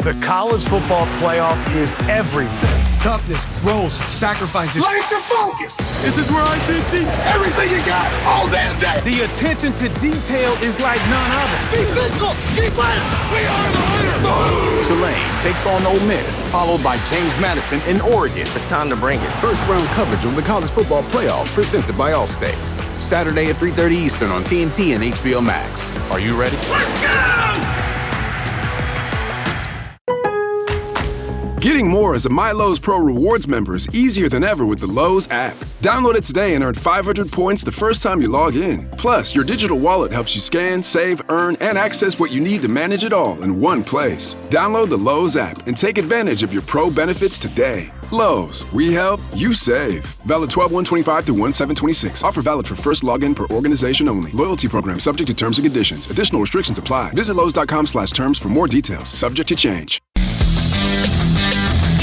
The college football playoff is everything. Toughness, growth, sacrifices. Laser focus. This is where I think deep. Everything you got, all damn day. The attention to detail is like none other. Be physical, keep fighting. We are the leaders. Tulane takes on Ole Miss, followed by James Madison in Oregon. It's time to bring it. First round coverage of the college football playoff presented by Allstate. Saturday at 3:30 Eastern on TNT and HBO Max. Are you ready? Let's go! Getting more as a MyLowe's Pro Rewards member is easier than ever with the Lowe's app. Download it today and earn 500 points the first time you log in. Plus, your digital wallet helps you scan, save, earn, and access what you need to manage it all in one place. Download the Lowe's app and take advantage of your Pro benefits today. Lowe's, we help, you save. Valid 12/1/25 through 1/7/26. Offer valid for first login per organization only. Loyalty program subject to terms and conditions. Additional restrictions apply. Visit Lowe's.com/terms for more details. Subject to change.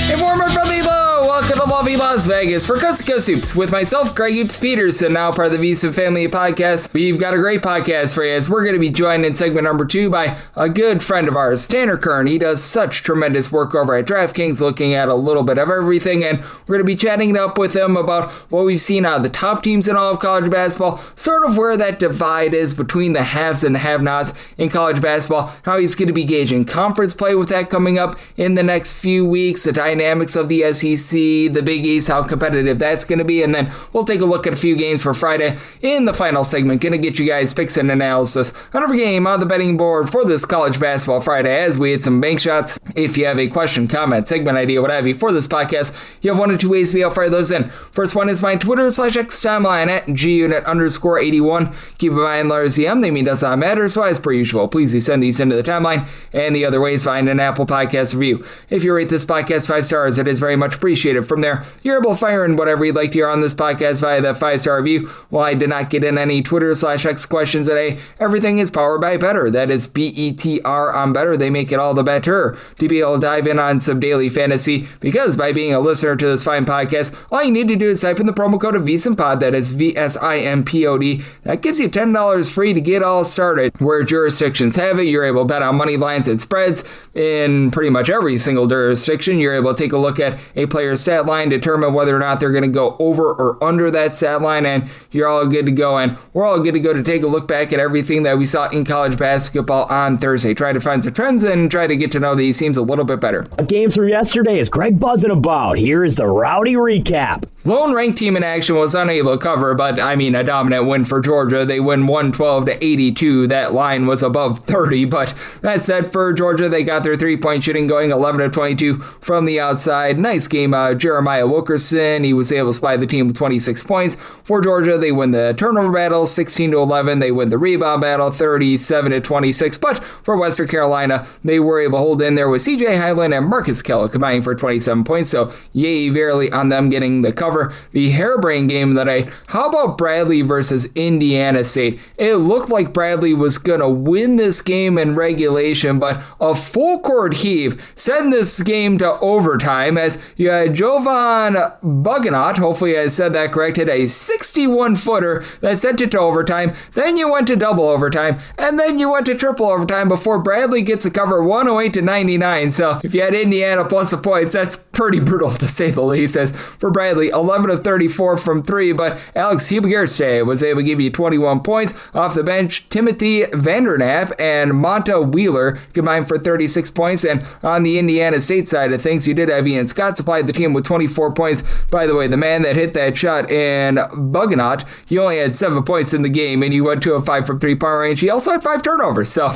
Hey, warm and friendly hello! Welcome to lovely Las Vegas for Coast to Coast Hoops with myself, Greg Hoops Peterson, now part of the VSiN Family Podcast. We've got a great podcast for you as we're going to be joined in segment number 2 by a good friend of ours, Tanner Kern. He does such tremendous work over at DraftKings, looking at a little bit of everything, and we're going to be chatting it up with him about what we've seen out of the top teams in all of college basketball, sort of where that divide is between the haves and the have-nots in college basketball, how he's going to be gauging conference play with that coming up in the next few weeks, the dynamics of the SEC, the Big East, how competitive that's going to be, and then we'll take a look at a few games for Friday in the final segment. Going to get you guys picks and analysis on every game on the betting board for this college basketball Friday as we hit some bank shots. If you have a question, comment, segment idea, what have you for this podcast, you have one or two ways to be able to fire those in. First one is my Twitter/X timeline at gunit_81. Keep in mind, letters EM, they mean does not matter, so as per usual, please do send these into the timeline. And the other way is find an Apple Podcast review. If you rate this podcast 5 stars, it is very much appreciated. From there, you're able to fire in whatever you'd like to hear on this podcast via that 5-star review. While I did not get in any Twitter/X questions today, everything is powered by Better. That is BETR on Better. They make it all the better to be able to dive in on some daily fantasy, because by being a listener to this fine podcast, all you need to do is type in the promo code of VSIMPOD, that is VSIMPOD. That gives you $10 free to get all started. Where jurisdictions have it, you're able to bet on money lines and spreads in pretty much every single jurisdiction. You're able to take a look at a player's stat line, determine whether or not they're going to go over or under that stat line, and you're all good to go. And we're all good to go to take a look back at everything that we saw in college basketball on Thursday. Try to find some trends and try to get to know these teams a little bit better. Games from yesterday is Greg buzzing about. Here is the rowdy recap. Lone ranked team in action was unable to cover, but a dominant win for Georgia. They win 112-82. That line was above 30, but that said, for Georgia, they got their three-point shooting going, 11-22 from the outside. Nice game. Jeremiah Wilkerson, he was able to supply the team with 26 points. For Georgia, they win the turnover battle, 16-11. They win the rebound battle, 37-26. But for Western Carolina, they were able to hold in there with C.J. Hyland and Marcus Keller combining for 27 points. So yay, verily on them getting the cover. The harebrained game tonight, how about Bradley versus Indiana State? It looked like Bradley was going to win this game in regulation, but a full court heave sent this game to overtime as you had Jovan Buganot, hopefully I said that correct, hit a 61-footer that sent it to overtime. Then you went to double overtime, and then you went to triple overtime before Bradley gets a cover 108-99. So if you had Indiana plus the points, that's pretty brutal to say the least. As for Bradley, 11 of 34 from 3, but Alex Hubergerste was able to give you 21 points. Off the bench, Timothy Vandernap and Monta Wheeler combined for 36 points. And on the Indiana State side of things, you did have Ian Scott supplied the team with 24 points. By the way, the man that hit that shot in Buganot, he only had 7 points in the game, and he went to a 5 from 3-point range. He also had 5 turnovers, so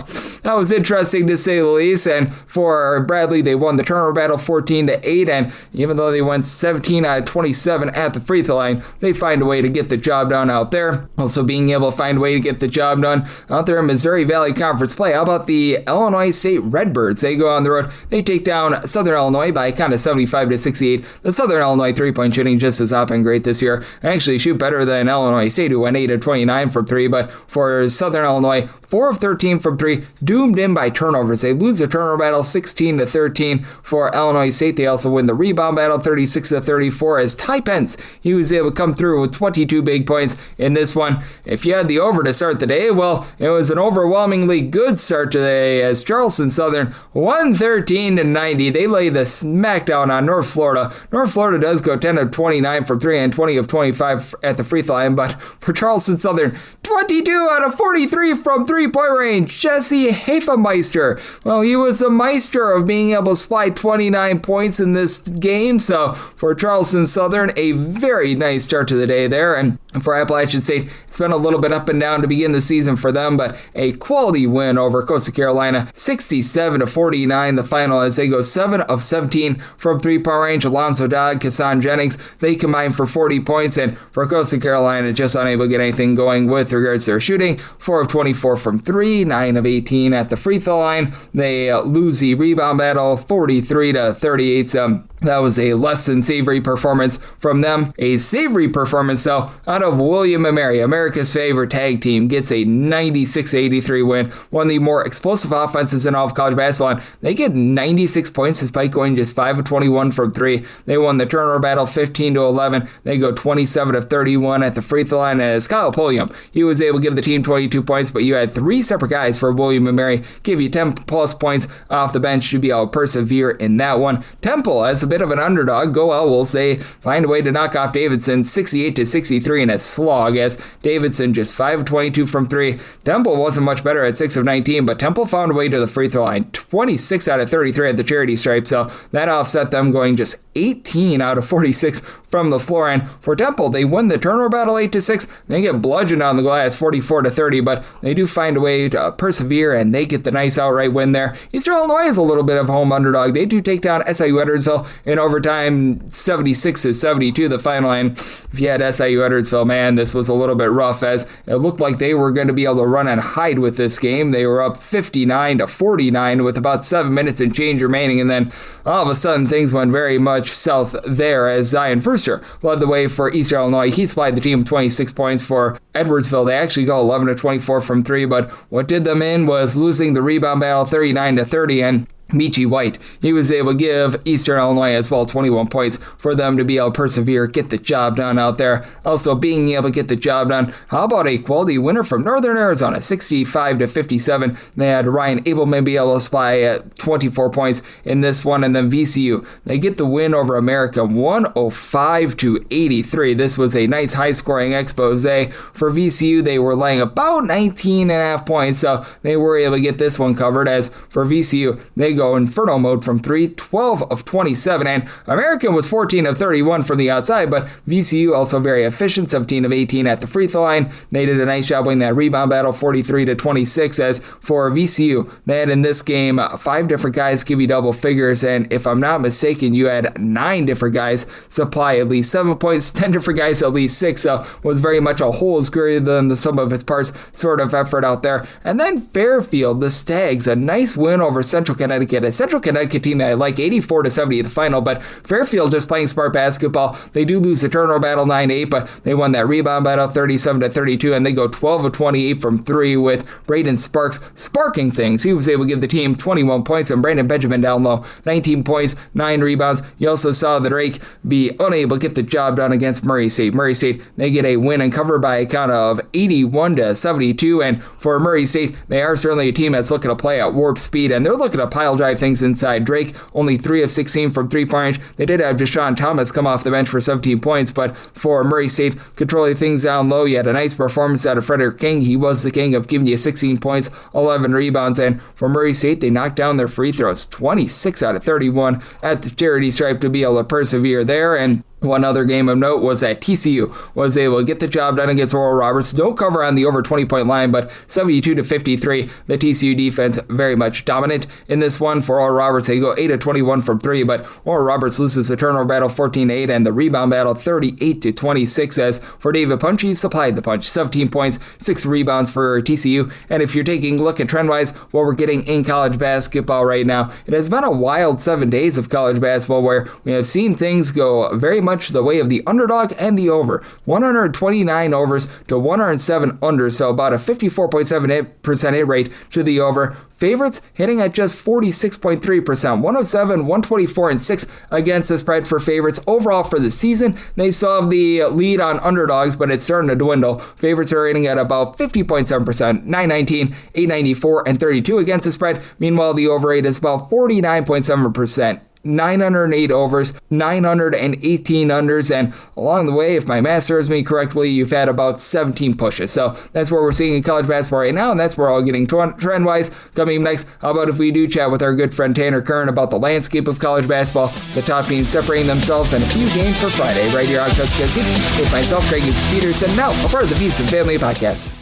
that was interesting to say the least. And for Bradley, they won the turnover battle 14-8, and even though they went 17 out of 27 at the free throw line, they find a way to get the job done out there. Also being able to find a way to get the job done out there in Missouri Valley Conference play. How about the Illinois State Redbirds? They go on the road. They take down Southern Illinois by a count of 75-68. The Southern Illinois three-point shooting just has not been great this year. Actually shoot better than Illinois State, who went 8 of 29 from 3, but for Southern Illinois, 4 of 13 from 3, doomed in by turnovers. They lose the turnover battle 16-13 for Illinois State. They also win the rebound battle 36-34 as Ty Pence, he was able to come through with 22 big points in this one. If you had the over to start the day, well, it was an overwhelmingly good start today as Charleston Southern 113-90. They lay the smackdown on North Florida. North Florida does go 10 of 29 from 3 and 20 of 25 at the free throw line, but for Charleston Southern, 22 out of 43 from three-point range. Jesse Hafemeister, well, he was a meister of being able to supply 29 points in this game, so for Charleston Southern, a very nice start to the day there. And for Appalachian State, it's been a little bit up and down to begin the season for them, but a quality win over Coastal Carolina, 67-49 the final as they go 7 of 17 from three-point range. Alonzo Dodd, Kassan Jennings, they combine for 40 points, and for Coastal Carolina, just unable to get anything going with regards to their shooting. 4 of 24 from 3, 9 of 18 at the free throw line. They lose the rebound battle 43-38. So that was a less than savory performance from them. A savory performance, though, out of William & Mary, America's favorite tag team, gets a 96-83 win. One of the more explosive offenses in all of college basketball, and they get 96 points despite going just 5 of 21 from 3. They won the turnover battle 15-11. They go 27 of 31 at the free throw line as Kyle Pulliam, he was able to give the team 22 points, but you had 3 separate guys for William & Mary give you 10 plus points off the bench to be able to persevere in that one. Temple, as a bit of an underdog, go Owls. They find a way to knock off Davidson 68-63 in a slog as Davidson just 5 of 22 from 3. Temple wasn't much better at 6 of 19, but Temple found a way to the free throw line 26 out of 33 at the charity stripe, so that offset them going just 18 out of 46 from the floor. And for Temple, they win the turnover battle 8-6. They get bludgeoned on the glass 44-30, but they do find a way to persevere and they get the nice outright win there. Eastern Illinois is a little bit of a home underdog. They do take down SIU Edwardsville in overtime 76-72 the final. And if you had SIU Edwardsville, man, this was a little bit rough as it looked like they were going to be able to run and hide with this game. They were up 59-49 with about 7 minutes and change remaining, and then all of a sudden things went very much south there as Zion Furster led the way for Eastern Illinois. He supplied the team with 26 points. For Edwardsville, they actually go 11 of 24 from 3, but what did them in was losing the rebound battle 39-30, and Michi White, he was able to give Eastern Illinois as well 21 points for them to be able to persevere, get the job done out there. Also being able to get the job done, how about a quality winner from Northern Arizona, 65-57. They had Ryan Abelman be able to supply 24 points in this one, and then VCU, they get the win over America 105-83. This was a nice high-scoring expose. For VCU, they were laying about 19.5 points, so they were able to get this one covered as for VCU, they go inferno mode from 3, 12 of 27, and American was 14 of 31 from the outside, but VCU also very efficient, 17 of 18 at the free throw line. They did a nice job winning that rebound battle 43-26 as for VCU, they had in this game 5 different guys give you double figures, and if I'm not mistaken, you had 9 different guys supply at least 7 points, 10 different guys at least 6, so it was very much a whole is greater than the sum of its parts sort of effort out there. And then Fairfield, the Stags, a nice win over Central Connecticut. A Central Connecticut team that I like 84-70 at the final, but Fairfield just playing smart basketball. They do lose the turnover battle 9-8, but they won that rebound battle 37-32, and they go 12 of 28 from 3 with Braden Sparks sparking things. He was able to give the team 21 points, and Brandon Benjamin down low, 19 points, 9 rebounds. You also saw the Drake be unable to get the job done against Murray State. Murray State, they get a win and cover by a count of 81-72, and for Murray State, they are certainly a team that's looking to play at warp speed, and they're looking to pile drive things inside. Drake, only 3 of 16 from 3-point range. They did have Deshaun Thomas come off the bench for 17 points, but for Murray State, controlling things down low, you had a nice performance out of Frederick King. He was the king of giving you 16 points, 11 rebounds, and for Murray State, they knocked down their free throws, 26 out of 31 at the charity stripe to be able to persevere there. And one other game of note was that TCU was able to get the job done against Oral Roberts. No cover on the over 20-point line, but 72-53. The TCU defense very much dominant in this one. For Oral Roberts, they go 8 of 21 from 3, but Oral Roberts loses the turnover battle 14-8 and the rebound battle 38-26 as for David Punch, he supplied the punch. 17 points, 6 rebounds for TCU. And if you're taking a look at trend-wise, what we're getting in college basketball right now, it has been a wild 7 days of college basketball where we have seen things go very much much the way of the underdog and the over. 129 overs to 107 unders, so about a 54.7% hit rate to the over. Favorites hitting at just 46.3%, 107, 124, and 6 against the spread for favorites. Overall for the season, they still have the lead on underdogs, but it's starting to dwindle. Favorites are hitting at about 50.7%, 919, 894, and 32 against the spread. Meanwhile, the over rate is about 49.7%. 908 overs, 918 unders, and along the way, if my math serves me correctly, you've had about 17 pushes. So that's what we're seeing in college basketball right now, and that's where we're all getting trend-wise. Coming next, how about if we do chat with our good friend Tanner Kern about the landscape of college basketball, the top teams separating themselves, and a few games for Friday right here on Tuscaloosa with myself, Greg Peterson, now a part of the VSiN Family Podcast.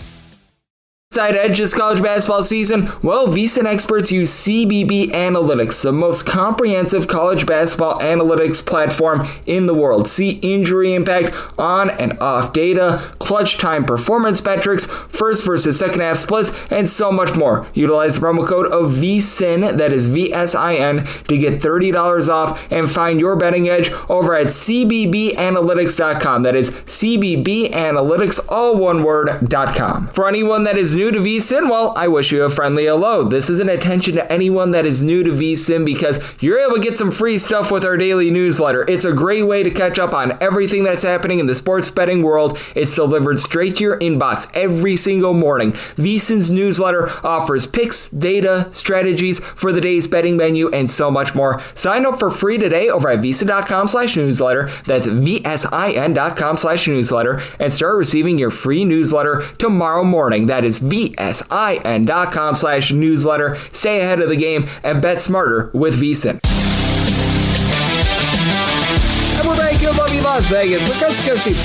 Side edge this college basketball season? Well, VSiN experts use CBB Analytics, the most comprehensive college basketball analytics platform in the world. See injury impact, on and off data, clutch time performance metrics, first versus second half splits, and so much more. Utilize the promo code of VSiN, that is VSIN, to get $30 off and find your betting edge over at cbbanalytics.com. That is cbbanalytics, all one word.com. For anyone that is new to VSiN, well, I wish you a friendly hello. This is an attention to anyone that is new to VSiN because you're able to get some free stuff with our daily newsletter. It's a great way to catch up on everything that's happening in the sports betting world. It's delivered straight to your inbox every single morning. VSiN's newsletter offers picks, data, strategies for the day's betting menu, and so much more. Sign up for free today over at VSiN.com/newsletter. That's VSIN.com/newsletter, and start receiving your free newsletter tomorrow morning. That is VSIN.com/newsletter. Stay ahead of the game and bet smarter with VSiN. And we're back in lovely Las Vegas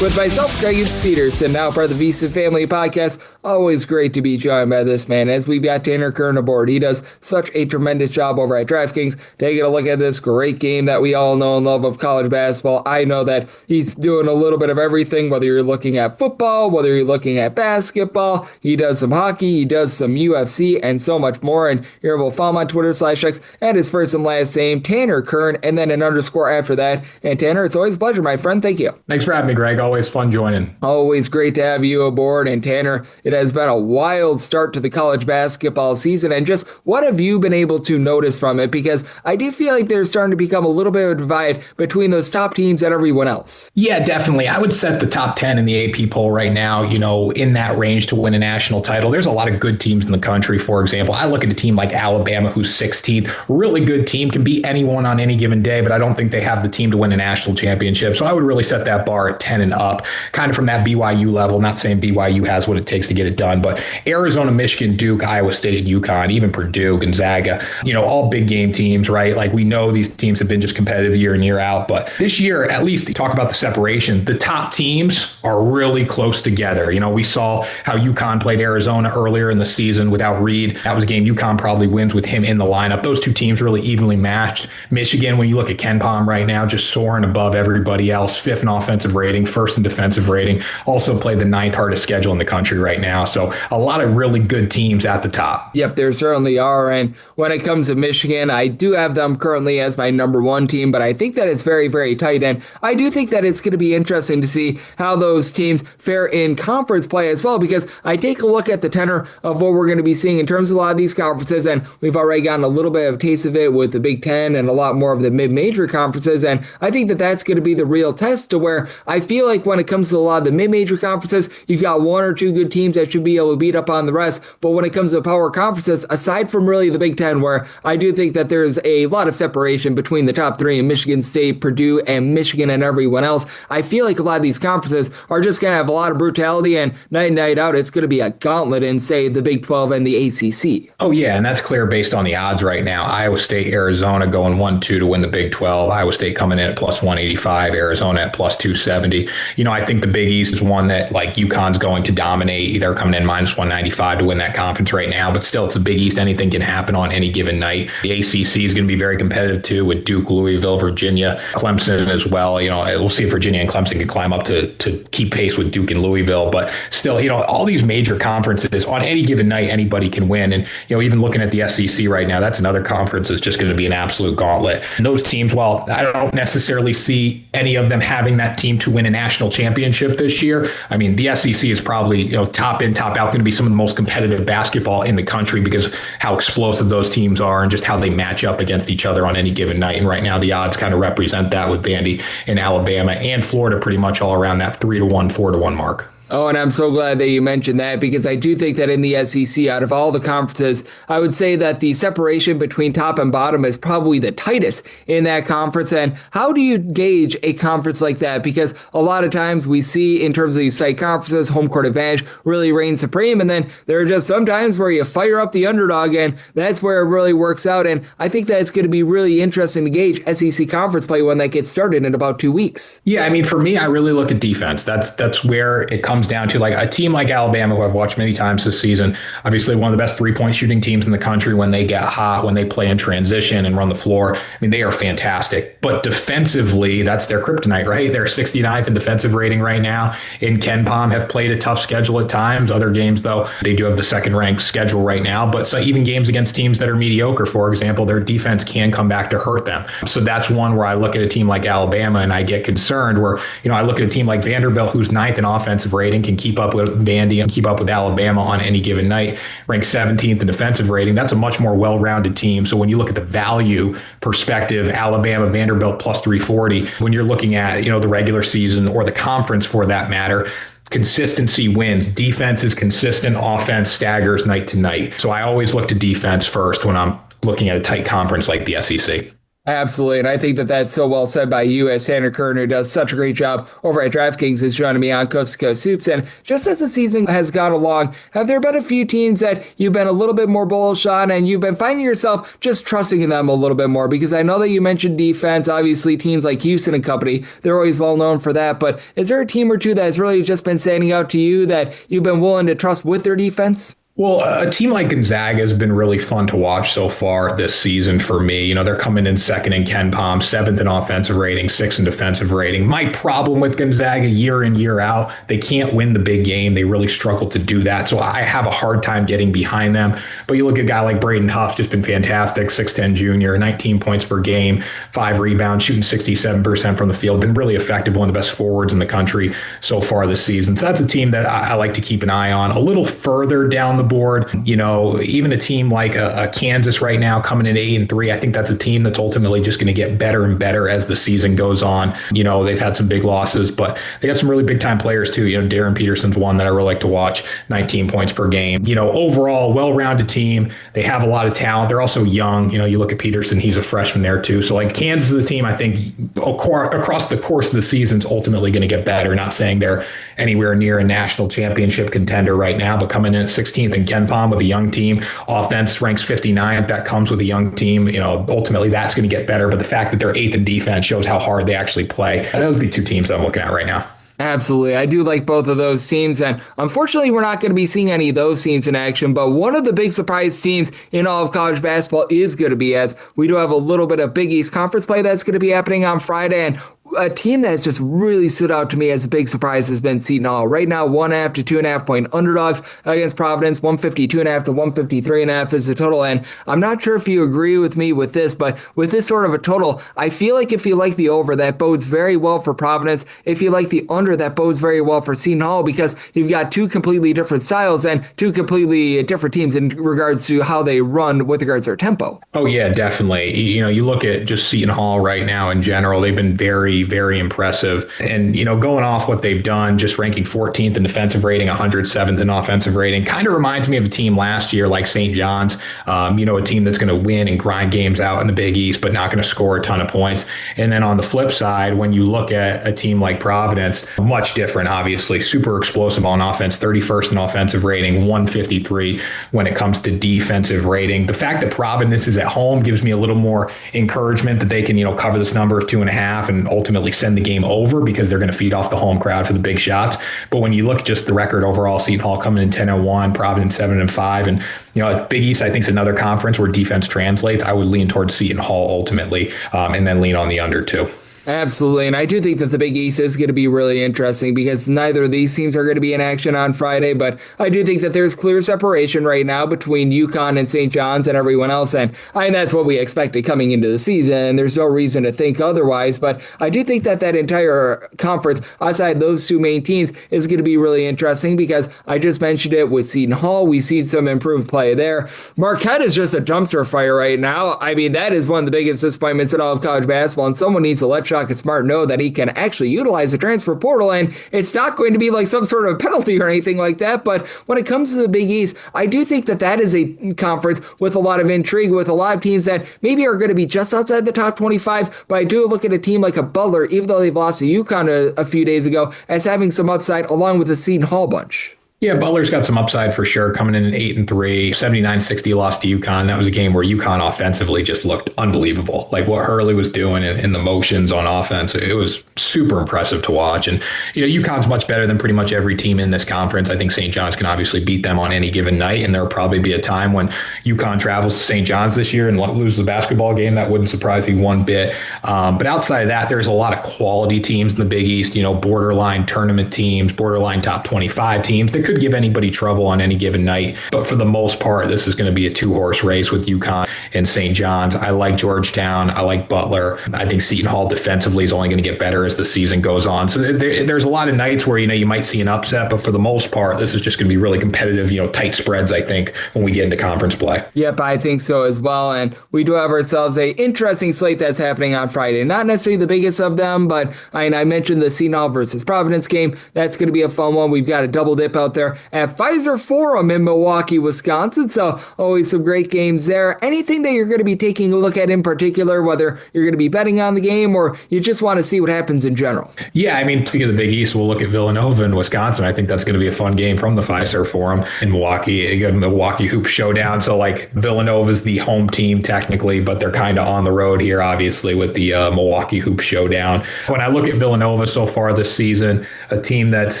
with myself, Greg Peterson, now part of the VSiN Family Podcast. Always great to be joined by this man as we've got Tanner Kern aboard. He does such a tremendous job over at DraftKings. Taking a look at this great game that we all know and love of college basketball. I know that he's doing a little bit of everything, whether you're looking at football, whether you're looking at basketball. He does some hockey, he does some UFC, and so much more. And you're able to follow him on Twitter/X and his first and last name, Tanner Kern, and then an underscore after that. And Tanner, it's always a pleasure, my friend. Thank you. Thanks for having me, Greg. Always fun joining. Always great to have you aboard. And Tanner, it has been a wild start to the college basketball season. And just what have you been able to notice from it? Because I do feel like there's starting to become a little bit of a divide between those top teams and everyone else. Yeah, definitely. I would set the top 10 in the AP poll right now, in that range to win a national title. There's a lot of good teams in the country. For example, I look at a team like Alabama, who's 16th, really good team, can beat anyone on any given day, but I don't think they have the team to win a national championship. So I would really set that bar at 10 and up, kind of from that BYU level. Not saying BYU has what it takes to get it done, but Arizona, Michigan, Duke, Iowa State, and UConn, even Purdue, Gonzaga, all big game teams, right? Like we know these teams have been just competitive year in, year out, but this year, at least talk about the separation. The top teams are really close together. We saw how UConn played Arizona earlier in the season without Reed. That was a game UConn probably wins with him in the lineup. Those two teams really evenly matched. Michigan, when you look at KenPom right now, just soaring above everybody else, 5th in offensive rating, 1st in defensive rating, also played the 9th hardest schedule in the country right now. So a lot of really good teams at the top. Yep, there certainly are. And when it comes to Michigan, I do have them currently as my number one team, but I think that it's very, very tight. And I do think that it's going to be interesting to see how those teams fare in conference play as well, because I take a look at the tenor of what we're going to be seeing in terms of a lot of these conferences, and we've already gotten a little bit of a taste of it with the Big Ten and a lot more of the mid-major conferences. And I think that that's going to be the real test, to where I feel like when it comes to a lot of the mid-major conferences, you've got one or two good teams that should be able to beat up on the rest. But when it comes to power conferences, aside from really the Big Ten, where I do think that there's a lot of separation between the top three in Michigan State, Purdue, and Michigan and everyone else, I feel like a lot of these conferences are just going to have a lot of brutality, and night in, night out, it's going to be a gauntlet in, say, the Big 12 and the ACC. Oh, yeah, and that's clear based on the odds right now. Iowa State, Arizona going 1-2 to win the Big 12. Iowa State coming in at plus 185, Arizona at plus 270. I think the Big East is one that, like, UConn's going to dominate. They're coming in minus 195 to win that conference right now, but still, it's the Big East. Anything can happen on any given night. The ACC is going to be very competitive, too, with Duke, Louisville, Virginia, Clemson as well. We'll see if Virginia and Clemson can climb up to keep pace with Duke and Louisville, but still, all these major conferences, on any given night, anybody can win. And, even looking at the SEC right now, that's another conference that's just going to be an absolute gauntlet. And those teams, well, I don't necessarily see any of them having that team to win a national championship this year. I mean, the SEC is probably, top in, top out, going to be some of the most competitive basketball in the country because how explosive those teams are and just how they match up against each other on any given night. And right now the odds kind of represent that with Vandy and Alabama and Florida pretty much all around that 3-1, 4-1 mark. Oh, and I'm so glad that you mentioned that because I do think that in the SEC, out of all the conferences, I would say that the separation between top and bottom is probably the tightest in that conference. And how do you gauge a conference like that? Because a lot of times we see in terms of these site conferences, home court advantage really reigns supreme. And then there are just some times where you fire up the underdog and that's where it really works out. And I think that it's going to be really interesting to gauge SEC conference play when that gets started in about 2 weeks. Yeah, I mean, for me, I really look at defense. That's where it comes down to. Like a team like Alabama, who I've watched many times this season, obviously one of the best 3-point shooting teams in the country when they get hot, when they play in transition and run the floor. I mean, they are fantastic. But defensively, that's their kryptonite, right? They're 69th in defensive rating right now. In KenPom have played a tough schedule at times. Other games, though, they do have the second-ranked schedule right now. But so even games against teams that are mediocre, for example, their defense can come back to hurt them. So that's one where I look at a team like Alabama and I get concerned where, I look at a team like Vanderbilt, who's 9th in offensive rating, can keep up with Vandy and keep up with Alabama on any given night, ranked 17th in defensive rating. That's a much more well-rounded team. So when you look at the value perspective, Alabama, Vanderbilt plus 340, when you're looking at, the regular season or the conference for that matter, consistency wins. Defense is consistent. Offense staggers night to night. So I always look to defense first when I'm looking at a tight conference like the SEC. Absolutely, and I think that that's so well said by you as Tanner Kern, who does such a great job over at DraftKings, is joining me on Coast to Coast Hoops. And just as the season has gone along, have there been a few teams that you've been a little bit more bullish on and you've been finding yourself just trusting in them a little bit more? Because I know that you mentioned defense, obviously teams like Houston and company, they're always well known for that. But is there a team or two that has really just been standing out to you that you've been willing to trust with their defense? Well, a team like Gonzaga has been really fun to watch so far this season for me. They're coming in second in KenPom, 7th in offensive rating, 6th in defensive rating. My problem with Gonzaga year in, year out, they can't win the big game. They really struggle to do that. So I have a hard time getting behind them. But you look at a guy like Braden Huff, just been fantastic, 6'10 junior, 19 points per game, 5 rebounds, shooting 67% from the field. Been really effective, one of the best forwards in the country so far this season. So that's a team that I like to keep an eye on. A little further down the board, even a team like a Kansas right now coming in 8-3, I think that's a team that's ultimately just going to get better and better as the season goes on. They've had some big losses, but they got some really big time players too. Darren Peterson's one that I really like to watch, 19 points per game. Overall, well-rounded team. They have a lot of talent. They're also young. You look at Peterson, he's a freshman there too. So like Kansas is a team I think across the course of the season is ultimately going to get better. Not saying they're anywhere near a national championship contender right now, but coming in at 16th in KenPom with a young team. Offense ranks 59th. That comes with a young team. Ultimately that's going to get better. But the fact that they're 8th in defense shows how hard they actually play. And those would be two teams that I'm looking at right now. Absolutely. I do like both of those teams, and unfortunately we're not going to be seeing any of those teams in action, but one of the big surprise teams in all of college basketball is going to be, as we do have a little bit of Big East Conference play that's going to be happening on Friday, and a team that has just really stood out to me as a big surprise has been Seton Hall. Right now, 1.5 to 2.5 point underdogs against Providence. 152.5 to 153.5 is the total. And I'm not sure if you agree with me with this, but with this sort of a total, I feel like if you like the over, that bodes very well for Providence. If you like the under, that bodes very well for Seton Hall, because you've got two completely different styles and two completely different teams in regards to how they run with regards to their tempo. Oh yeah, definitely. You look at just Seton Hall right now in general, they've been very, very impressive. And, going off what they've done, just ranking 14th in defensive rating, 107th in offensive rating, kind of reminds me of a team last year like St. John's, a team that's going to win and grind games out in the Big East, but not going to score a ton of points. And then on the flip side, when you look at a team like Providence, much different, obviously, super explosive on offense, 31st in offensive rating, 153 when it comes to defensive rating. The fact that Providence is at home gives me a little more encouragement that they can, cover this number of 2.5 and ultimately send the game over, because they're going to feed off the home crowd for the big shots. But when you look at just the record overall, Seton Hall coming in 10-1, Providence 7-5, and Big East I think is another conference where defense translates. I would lean towards Seton Hall ultimately, and then lean on the under too. Absolutely, and I do think that the Big East is going to be really interesting because neither of these teams are going to be in action on Friday, but I do think that there's clear separation right now between UConn and St. John's and everyone else, and that's what we expected coming into the season. There's no reason to think otherwise, but I do think that that entire conference outside those two main teams is going to be really interesting because I just mentioned it with Seton Hall. We've seen some improved play there. Marquette is just a dumpster fire right now. That is one of the biggest disappointments in all of college basketball, and someone needs to let Shaka Smart know that he can actually utilize the transfer portal, and it's not going to be like some sort of penalty or anything like that. But when it comes to the Big East, I do think that that is a conference with a lot of intrigue, with a lot of teams that maybe are going to be just outside the top 25, but I do look at a team like a Butler, even though they've lost to UConn a few days ago, as having some upside along with the Seton Hall bunch. Yeah, Butler's got some upside for sure, coming in at 8-3, 79-60 loss to UConn. That was a game where UConn offensively just looked unbelievable. Like what Hurley was doing in the motions on offense, it was super impressive to watch. And, UConn's much better than pretty much every team in this conference. I think St. John's can obviously beat them on any given night, and there'll probably be a time when UConn travels to St. John's this year and loses the basketball game. That wouldn't surprise me one bit. But outside of that, there's a lot of quality teams in the Big East, borderline tournament teams, borderline top 25 teams that could give anybody trouble on any given night. But for the most part, this is going to be a two-horse race with UConn and St. John's. I like Georgetown. I like Butler. I think Seton Hall defensively is only going to get better as the season goes on. So there's a lot of nights where, you might see an upset, but for the most part, this is just going to be really competitive, tight spreads, I think, when we get into conference play. Yep, I think so as well. And we do have ourselves a interesting slate that's happening on Friday. Not necessarily the biggest of them, but I mentioned the Seton Hall versus Providence game. That's going to be a fun one. We've got a double dip out there at Pfizer Forum in Milwaukee, Wisconsin. So always some great games there. Anything that you're going to be taking a look at in particular, whether you're going to be betting on the game or you just want to see what happens in general? Yeah, speaking of the Big East, we'll look at Villanova in Wisconsin. I think that's going to be a fun game from the Pfizer Forum in Milwaukee. You got Milwaukee Hoop Showdown. So Villanova's the home team technically, but they're kind of on the road here, obviously, with the Milwaukee Hoop Showdown. When I look at Villanova so far this season, a team that's,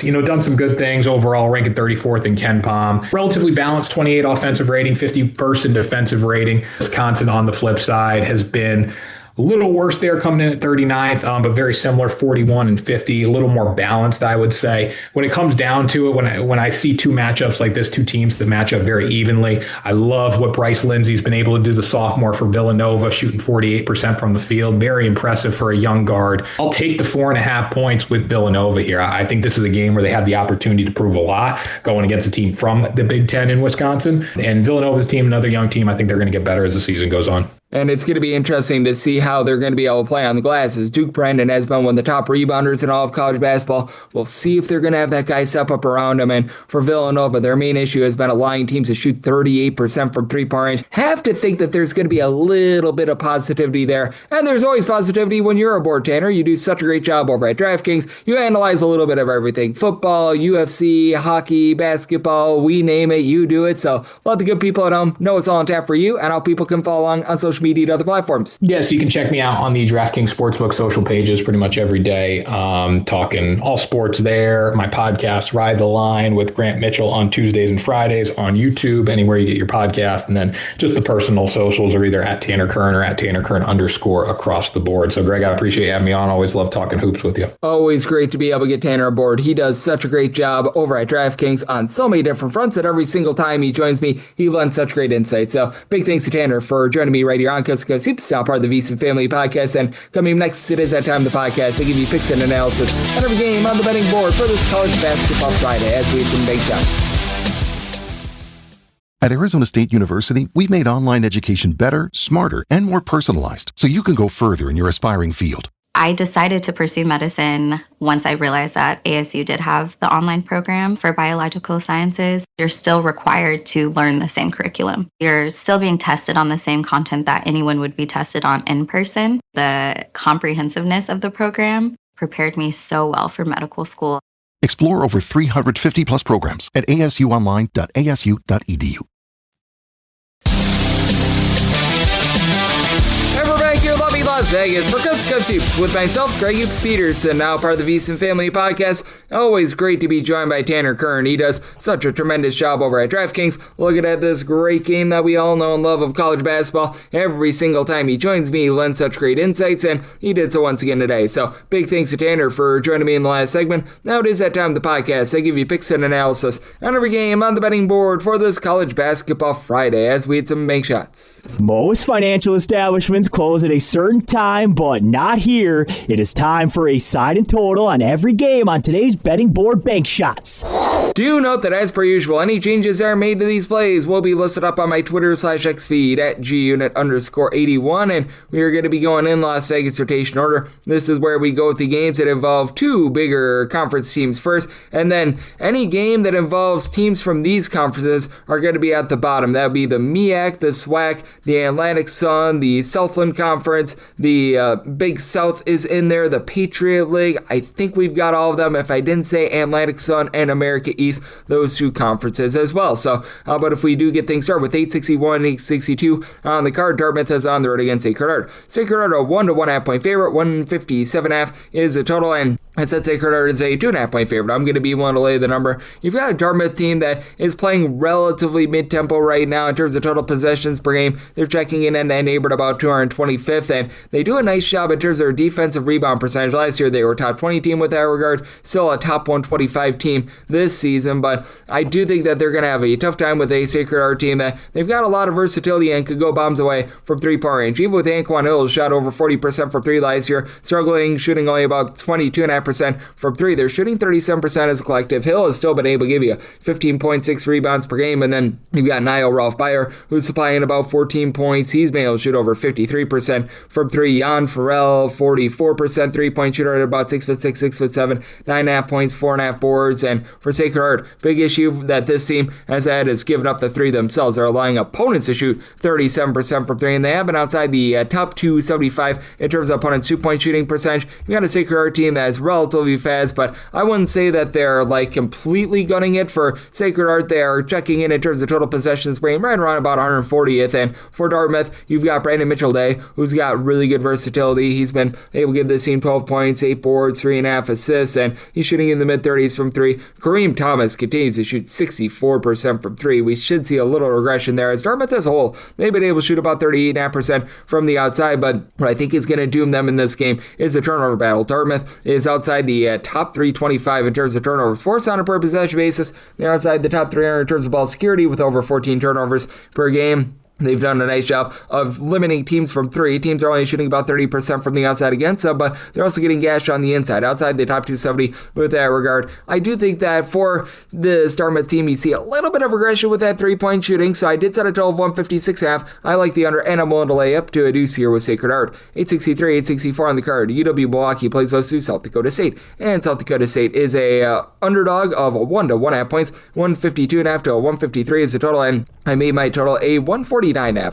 done some good things overall, ranking 34th in KenPom. Relatively balanced 28 offensive rating, 51st in defensive rating. Wisconsin on the flip side has been a little worse there, coming in at 39th, but very similar, 41 and 50, a little more balanced, I would say. When it comes down to it, when I see two matchups like this, two teams that match up very evenly, I love what Bryce Lindsey's been able to do, the sophomore for Villanova, shooting 48% from the field. Very impressive for a young guard. I'll take the 4.5 points with Villanova here. I think this is a game where they have the opportunity to prove a lot going against a team from the Big Ten in Wisconsin. And Villanova's team, another young team, I think they're going to get better as the season goes on. And it's going to be interesting to see how they're going to be able to play on the glass, as Duke Brandon has been one of the top rebounders in all of college basketball. We'll see if they're going to have that guy step up around him. And for Villanova, their main issue has been allowing teams to shoot 38% from three-point range. Have to think that there's going to be a little bit of positivity there. And there's always positivity when you're aboard, Tanner. You do such a great job over at DraftKings. You analyze a little bit of everything. Football, UFC, hockey, basketball, we name it, you do it. So let the good people at home know it's all on tap for you and how people can follow along on social media and other platforms. Yes, you can check me out on the DraftKings Sportsbook social pages pretty much every day. Talking all sports there. My podcast, Ride the Line with Grant Mitchell, on Tuesdays and Fridays on YouTube, anywhere you get your podcast. And then just the personal socials are either at Tanner Kern or at Tanner Kern _ across the board. So Greg, I appreciate you having me on. Always love talking hoops with you. Always great to be able to get Tanner aboard. He does such a great job over at DraftKings on so many different fronts that every single time he joins me, he lends such great insight. So big thanks to Tanner for joining me right here on Coast to Coast Hoops, now part of the VSiN Family Podcast. And coming next, it is that time of the podcast. They give you picks and analysis on every game on the betting board for this college basketball Friday as we have some big shots. At Arizona State University, we made online education better, smarter, and more personalized so you can go further in your aspiring field. I decided to pursue medicine once I realized that ASU did have the online program for biological sciences. You're still required to learn the same curriculum. You're still being tested on the same content that anyone would be tested on in person. The comprehensiveness of the program prepared me so well for medical school. Explore over 350 plus programs at asuonline.asu.edu. And we're back here, Lovey Live Las Vegas for Coast to Coast Hoops with myself, Greg Hoops Peterson, now part of the VSiN Family Podcast. Always great to be joined by Tanner Kern. He does such a tremendous job over at DraftKings, looking at this great game that we all know and love of college basketball. Every single time he joins me, he lends such great insights, and he did so once again today. So big thanks to Tanner for joining me in the last segment. Now it is that time of the podcast. I give you picks and analysis on every game on the betting board for this college basketball Friday as we hit some bank shots. Most financial establishments close at a certain time, but not here. It is time for a side and total on every game on today's betting board bank shots. Do note that as per usual, any changes that are made to these plays will be listed up on my Twitter/X feed at gunit_81, and we are going to be going in Las Vegas rotation order. This is where we go with the games that involve two bigger conference teams first, and then any game that involves teams from these conferences are going to be at the bottom. That would be the MEAC, the SWAC, the Atlantic Sun, the Southland Conference, the Big South is in there, the Patriot League. I think we've got all of them. If I didn't say Atlantic Sun and America East, those two conferences as well. So how about if we do get things started with 861, 862 on the card. Dartmouth is on the road against Sacred Heart. Sacred Heart a 1-1.5 point favorite, 157.5 is the total, and I said Sacred Heart is a 2.5 point favorite. I'm going to be willing to lay the number. You've got a Dartmouth team that is playing relatively mid-tempo right now in terms of total possessions per game. They're checking in that neighborhood about 225th, and they do a nice job in terms of their defensive rebound percentage. Last year they were a top 20 team with that regard, still a top 125 team this season, but I do think that they're going to have a tough time with a Sacred Heart team that they've got a lot of versatility and could go bombs away from three-point range. Even with Anquan Hill, shot over 40% from three last year, struggling, shooting only about 22.5% from three. They're shooting 37% as a collective. Hill has still been able to give you 15.6 rebounds per game, and then you've got Niall Rolf Beyer, who's supplying about 14 points. He's been able to shoot over 53% from three. Jan Farrell, 44% three-point shooter at about 6'6", 6'7", 9.5 points, 4.5 boards. And for Sacred Heart, big issue that this team has had is giving up the three themselves. They're allowing opponents to shoot 37% from three, and they have been outside the top 275 in terms of opponents' two-point shooting percentage. You got a Sacred Heart team that is relatively fast, but I wouldn't say that they're like completely gunning it. For Sacred Heart, they are checking in terms of total possessions per game, right around about 140th. And for Dartmouth, you've got Brandon Mitchell-Day, who's got really good versatility. He's been able to give this team 12 points, 8 boards, 3.5 assists, and he's shooting in the mid-30s from three. Kareem Thomas continues to shoot 64% from three. We should see a little regression there as Dartmouth as a whole, they've been able to shoot about 38.5% from the outside, but what I think is going to doom them in this game is the turnover battle. Dartmouth is outside the top 325 in terms of turnovers forced on a per possession basis. They're outside the top 300 in terms of ball security with over 14 turnovers per game. They've done a nice job of limiting teams from three. Teams are only shooting about 30% from the outside against them, but they're also getting gashed on the inside, outside the top 270 with that regard. I do think that for the Dartmouth team, you see a little bit of regression with that three-point shooting, so I did set a total of 156.5. I like the under, and I'm willing to lay up to a deuce here with Sacred Heart. 863, 864 on the card. UW Milwaukee plays host to South Dakota State, and South Dakota State is a underdog of 1-1.5 points. 152.5 to 153 is the total, and I made my total a 149.5.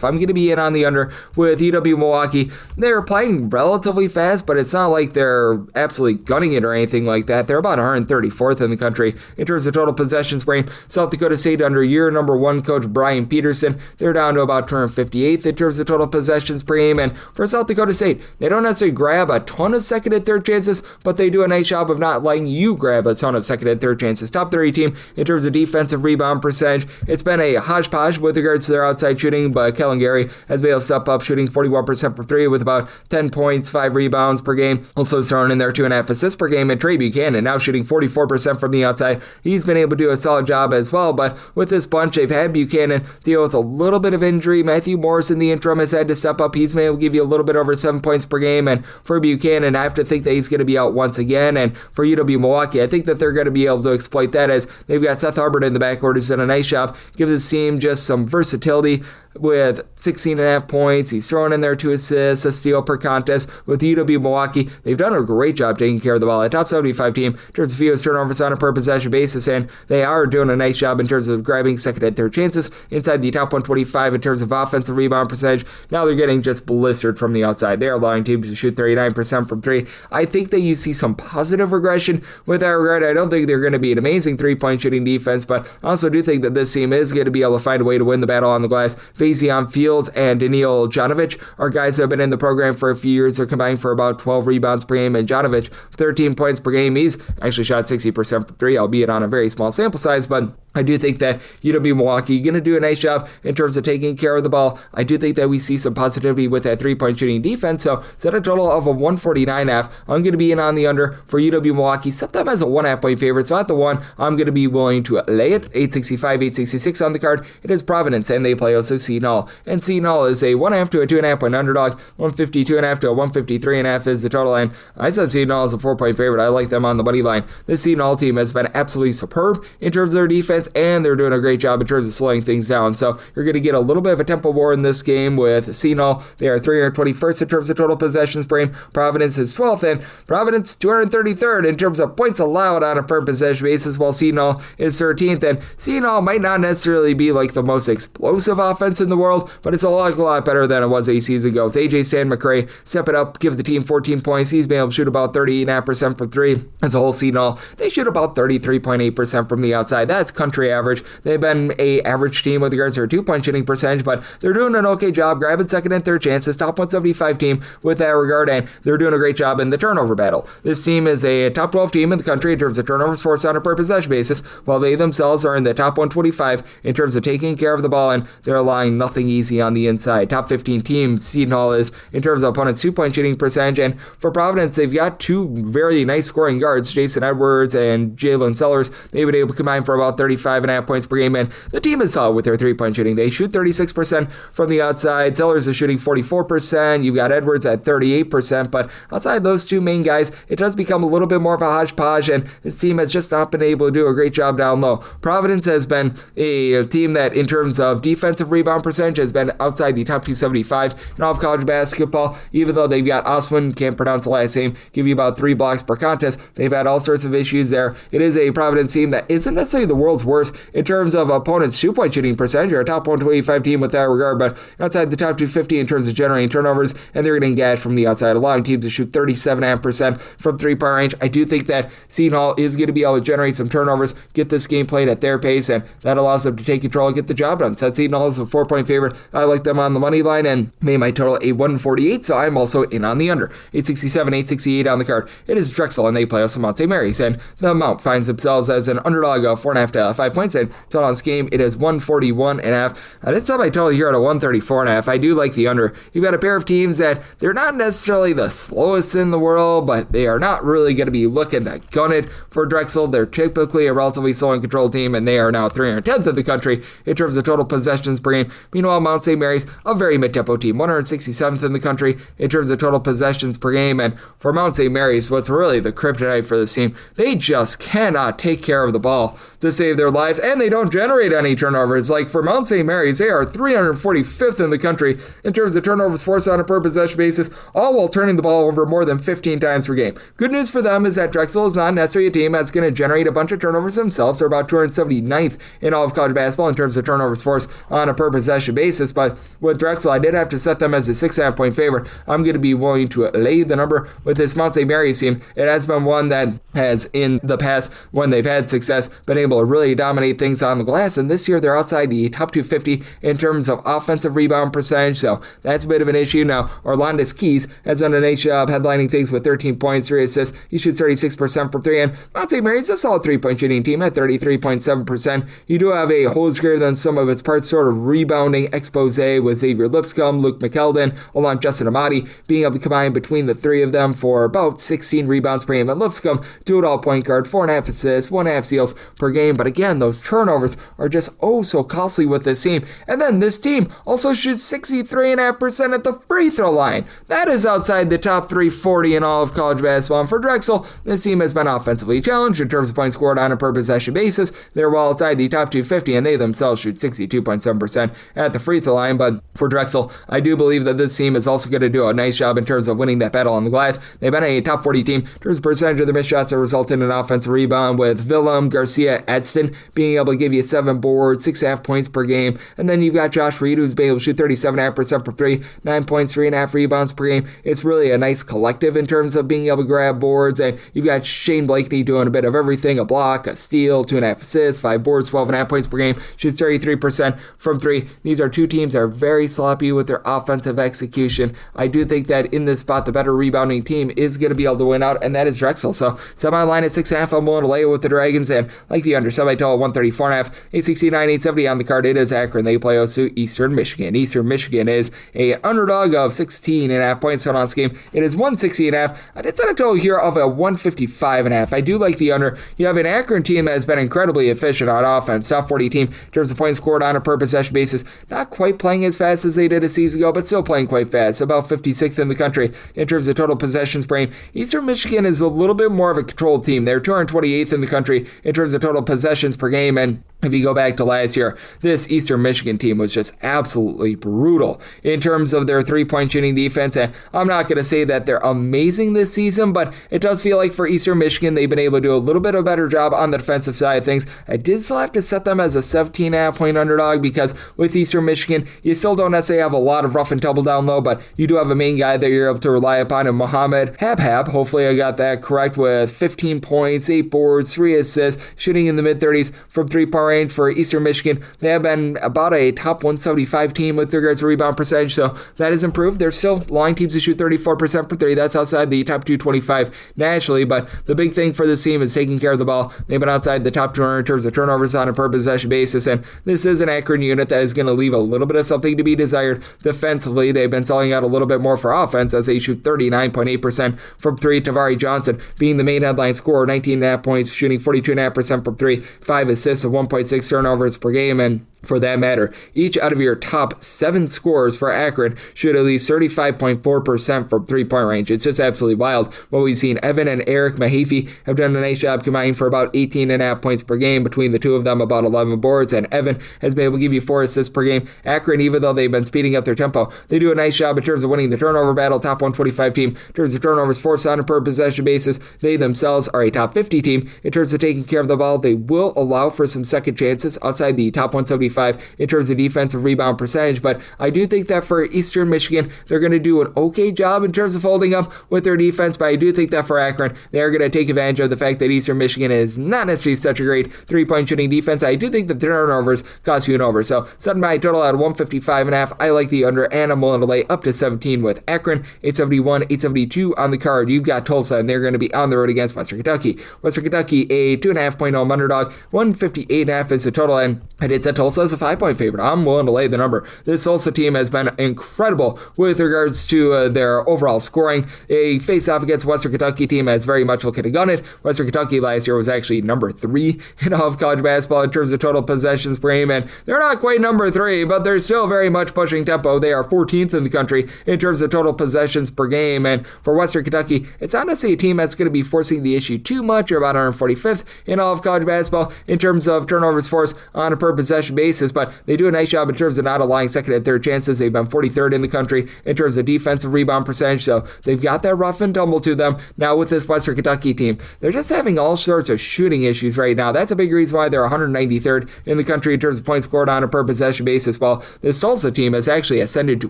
I'm going to be in on the under with UW Milwaukee. They're playing relatively fast, but it's not like they're absolutely gunning it or anything like that. They're about 134th in the country in terms of total possessions per game. South Dakota State under year number one coach Brian Peterson, they're down to about 258th in terms of total possessions per game. And for South Dakota State, they don't necessarily grab a ton of second and third chances, but they do a nice job of not letting you grab a ton of second and third chances. Top 30 team in terms of defensive rebound percentage. It's been a hodgepodge with regards to their outside shooting, but Kellen Gary has been able to step up, shooting 41% from three with about 10 points, 5 rebounds per game. Also throwing in there 2.5 assists per game. And Trey Buchanan now shooting 44% from the outside. He's been able to do a solid job as well, but with this bunch, they've had Buchanan deal with a little bit of injury. Matthew Morris in the interim has had to step up. He's been able to give you a little bit over 7 points per game, and for Buchanan, I have to think that he's going to be out once again. And for UW Milwaukee, I think that they're going to be able to exploit that as they've got Seth Hubbard in the backcourt who's done a nice job. Give this team just some versatility with 16.5 points. He's throwing in there 2 assists, a steal per contest. With UW Milwaukee, they've done a great job taking care of the ball. A top 75 team in terms of fewest turnovers on a per possession basis, and they are doing a nice job in terms of grabbing second and third chances inside the top 125 in terms of offensive rebound percentage. Now they're getting just blistered from the outside. They're allowing teams to shoot 39% from three. I think that you see some positive regression with that regard. I don't think they're going to be an amazing three-point shooting defense, but I also do think that this team is going to be able to find a way to win the battle on the glass. Faison Fields and Daniil Janovic are guys that have been in the program for a few years. They're combining for about 12 rebounds per game, and Janovic, 13 points per game. He's actually shot 60% from three, albeit on a very small sample size, but I do think that UW-Milwaukee going to do a nice job in terms of taking care of the ball. I do think that we see some positivity with that three-point shooting defense, so set a total of a 149.5. I'm going to be in on the under for UW-Milwaukee. Set them as a 1.5 point favorite, so at the 1, I'm going to be willing to lay it. 865, 866 on the card. It is Providence, and they play also Seton. And Seton is a 1.5 to a 2.5 point underdog. 152.5 to a 153.5 is the total, and I said Seton is a 4 point favorite. I like them on the money line. This Seton team has been absolutely superb in terms of their defense, and they're doing a great job in terms of slowing things down. So you're going to get a little bit of a tempo war in this game with Seton. They are 321st in terms of total possessions per game. Providence is 12th, and Providence 233rd in terms of points allowed on a per possession basis, while Seton is 13th. And Seton might not necessarily be like the most explosive offense in the world, but it's a lot better than it was a season ago. With AJ Stan McRae, step it up, give the team 14 points. He's been able to shoot about 38.5% from three. As a whole, Seton, they shoot about 33.8% from the outside. That's country average. They've been a average team with regards to their 2-point shooting percentage, but they're doing an okay job grabbing second and third chances. Top 175 team with that regard, and they're doing a great job in the turnover battle. This team is a top 12 team in the country in terms of turnovers forced on a per possession basis, while they themselves are in the top 125 in terms of taking care of the ball, and they're allowing nothing easy on the inside. Top 15 team Seton is in terms of opponents' 2-point shooting percentage, and for Providence, they've got two very nice scoring guards, Jason Edwards and Jalen Sellers. They've been able to combine for about 35.5 points per game, and the team is solid with their 3-point shooting. They shoot 36% from the outside. Sellers is shooting 44%. You've got Edwards at 38%, but outside those two main guys, it does become a little bit more of a hodgepodge, and this team has just not been able to do a great job down low. Providence has been a team that, in terms of defensive rebound percentage, has been outside the top 275 in all of college basketball, even though they've got Oswin, can't pronounce the last name, give you about 3 blocks per contest. They've had all sorts of issues there. It is a Providence team that isn't necessarily the world's worst in terms of opponents' 2-point shooting percentage. You're a top 125 team with that regard, but outside the top 250 in terms of generating turnovers, and they're getting gashed from the outside, allowing teams to shoot 37.5% from 3-point range. I do think that Seton is going to be able to generate some turnovers, get this game played at their pace, and that allows them to take control and get the job done. Set Seton is a 4-point favorite. I like them on the money line and made my total a 148, so I'm also in on the under. 867, 868 on the card. It is Drexel, and they play us Mount St. Mary's, and the Mount finds themselves as an underdog of 4.5 to 5 points, and total on this game, it is 141.5. I did set my total here at a 134.5. I do like the under. You've got a pair of teams that they're not necessarily the slowest in the world, but they are not really going to be looking to gun it for Drexel. They're typically a relatively slow and controlled team, and they are now 310th in the country in terms of total possessions per game. Meanwhile, Mount St. Mary's, a very mid-tempo team, 167th in the country in terms of total possessions per game. And for Mount St. Mary's, what's really the kryptonite for this team, they just cannot take care of the ball to save their lives, and they don't generate any turnovers. Like for Mount St. Mary's, they are 345th in the country in terms of turnovers forced on a per possession basis, all while turning the ball over more than 15 times per game. Good news for them is that Drexel is not necessarily a team that's going to generate a bunch of turnovers themselves. They're about 279th in all of college basketball in terms of turnovers forced on a per possession basis, but with Drexel, I did have to set them as a 6.5 point favorite. I'm going to be willing to lay the number with this Mount St. Mary's team. It has been one that has, in the past, when they've had success, been able to really dominate things on the glass, and this year they're outside the top 250 in terms of offensive rebound percentage, so that's a bit of an issue. Now, Orlandis Keys has done a nice job headlining things with 13 points, 3 assists. He shoots 36% from 3, and Mount St. Mary's a solid 3-point shooting team at 33.7%. You do have a holds greater than some of its parts sort of rebounding expose with Xavier Lipscomb, Luke McKeldin, along Justin Amati, being able to combine between the three of them for about 16 rebounds per game. And Lipscomb, do-it-all point guard, 4.5 assists, 1.5 steals per game. But again, those turnovers are just so costly with this team. And then this team also shoots 63.5% at the free throw line. That is outside the top 340 in all of college basketball. And for Drexel, this team has been offensively challenged in terms of points scored on a per possession basis. They're well outside the top 250, and they themselves shoot 62.7% at the free throw line. But for Drexel, I do believe that this team is also going to do a nice job in terms of winning that battle on the glass. They've been a top 40 team in terms of percentage of their missed shots that result in an offensive rebound, with Willem, Garcia, Edston being able to give you 7 boards, 6.5 points per game. And then you've got Josh Reed, who's been able to shoot 37.5% for 3, 9 points, 3.5 rebounds per game. It's really a nice collective in terms of being able to grab boards. And you've got Shane Blakeney doing a bit of everything: a block, a steal, 2.5 assists, 5 boards, 12.5 points per game, shoots 33% from 3. These are two teams that are very sloppy with their offensive execution. I do think that in this spot, the better rebounding team is going to be able to win out, and that is Drexel. So semi-line at 6.5, I'm willing to lay it with the Dragons, and like the under, semi-total 134.5, 869, 870 on the card. It is Akron. They play host to Eastern Michigan. Eastern Michigan is a underdog of 16.5 points on this game. It is 160.5. I did set a total here of a 155.5. I do like the under. You have an Akron team that has been incredibly efficient on offense. Top 40 team in terms of points scored on a per possession basis. Not quite playing as fast as they did a season ago, but still playing quite fast. About 56th in the country in terms of total possessions per game. Eastern Michigan is a little bit more of a controlled team. They're 228th in the country in terms of total possessions per game, and if you go back to last year, this Eastern Michigan team was just absolutely brutal in terms of their three-point shooting defense. And I'm not going to say that they're amazing this season, but it does feel like for Eastern Michigan, they've been able to do a little bit of a better job on the defensive side of things. I did still have to set them as a 17.5 point underdog because with Eastern Michigan, you still don't necessarily have a lot of rough and tumble down low, but you do have a main guy that you're able to rely upon in Mohamed Habhab. Hopefully I got that correct with 15 points, 8 boards, 3 assists, shooting in the mid-30s from three-point range for Eastern Michigan. They have been about a top 175 team with regards to rebound percentage, so that has improved. They're still allowing teams to shoot 34% for three. That's outside the top 225 nationally, but the big thing for this team is taking care of the ball. They've been outside the top 200 in terms of turnovers on a per possession basis, and this is an Akron unit that is going to leave a little bit of something to be desired defensively. They've been selling out a little bit more for offense as they shoot 39.8% from three. Tavari Johnson being the main headline scorer, 19.5 points, shooting 42.5% from three, 5 assists of 1.6 turnovers per game, and for that matter, each out of your top 7 scorers for Akron shoot at least 35.4% from three-point range. It's just absolutely wild what we've seen. Evan and Eric Mahaffey have done a nice job combining for about 18.5 points per game. Between the two of them, about 11 boards, and Evan has been able to give you 4 assists per game. Akron, even though they've been speeding up their tempo, they do a nice job in terms of winning the turnover battle. Top 125 team in terms of turnovers forced on a per possession basis. They themselves are a top 50 team in terms of taking care of the ball. They will allow for some second chances outside the top 175 in terms of defensive rebound percentage, but I do think that for Eastern Michigan, they're going to do an okay job in terms of holding up with their defense, but I do think that for Akron, they are going to take advantage of the fact that Eastern Michigan is not necessarily such a great three-point shooting defense. I do think that the turnovers cost you an over, so setting my total at 155.5. I like the under, and I'm willing to lay up to 17 with Akron. 871, 872 on the card. You've got Tulsa, and they're going to be on the road against Western Kentucky. Western Kentucky, a 2.5 point home underdog. 158.5 is the total, and I did set Tulsa as a 5-point favorite. I'm willing to lay the number. This Tulsa team has been incredible with regards to their overall scoring. They face off against Western Kentucky team as very much looking to gun it. Western Kentucky last year was actually number 3 in all of college basketball in terms of total possessions per game, and they're not quite number 3, but they're still very much pushing tempo. They are 14th in the country in terms of total possessions per game, and for Western Kentucky, it's not necessarily a team that's going to be forcing the issue too much. You're about 145th in all of college basketball in terms of turnovers forced on a per possession basis, but they do a nice job in terms of not allowing second and third chances. They've been 43rd in the country in terms of defensive rebound percentage, so they've got that rough and tumble to them. Now with this Western Kentucky team, they're just having all sorts of shooting issues right now. That's a big reason why they're 193rd in the country in terms of points scored on a per possession basis, while this Tulsa team has actually ascended to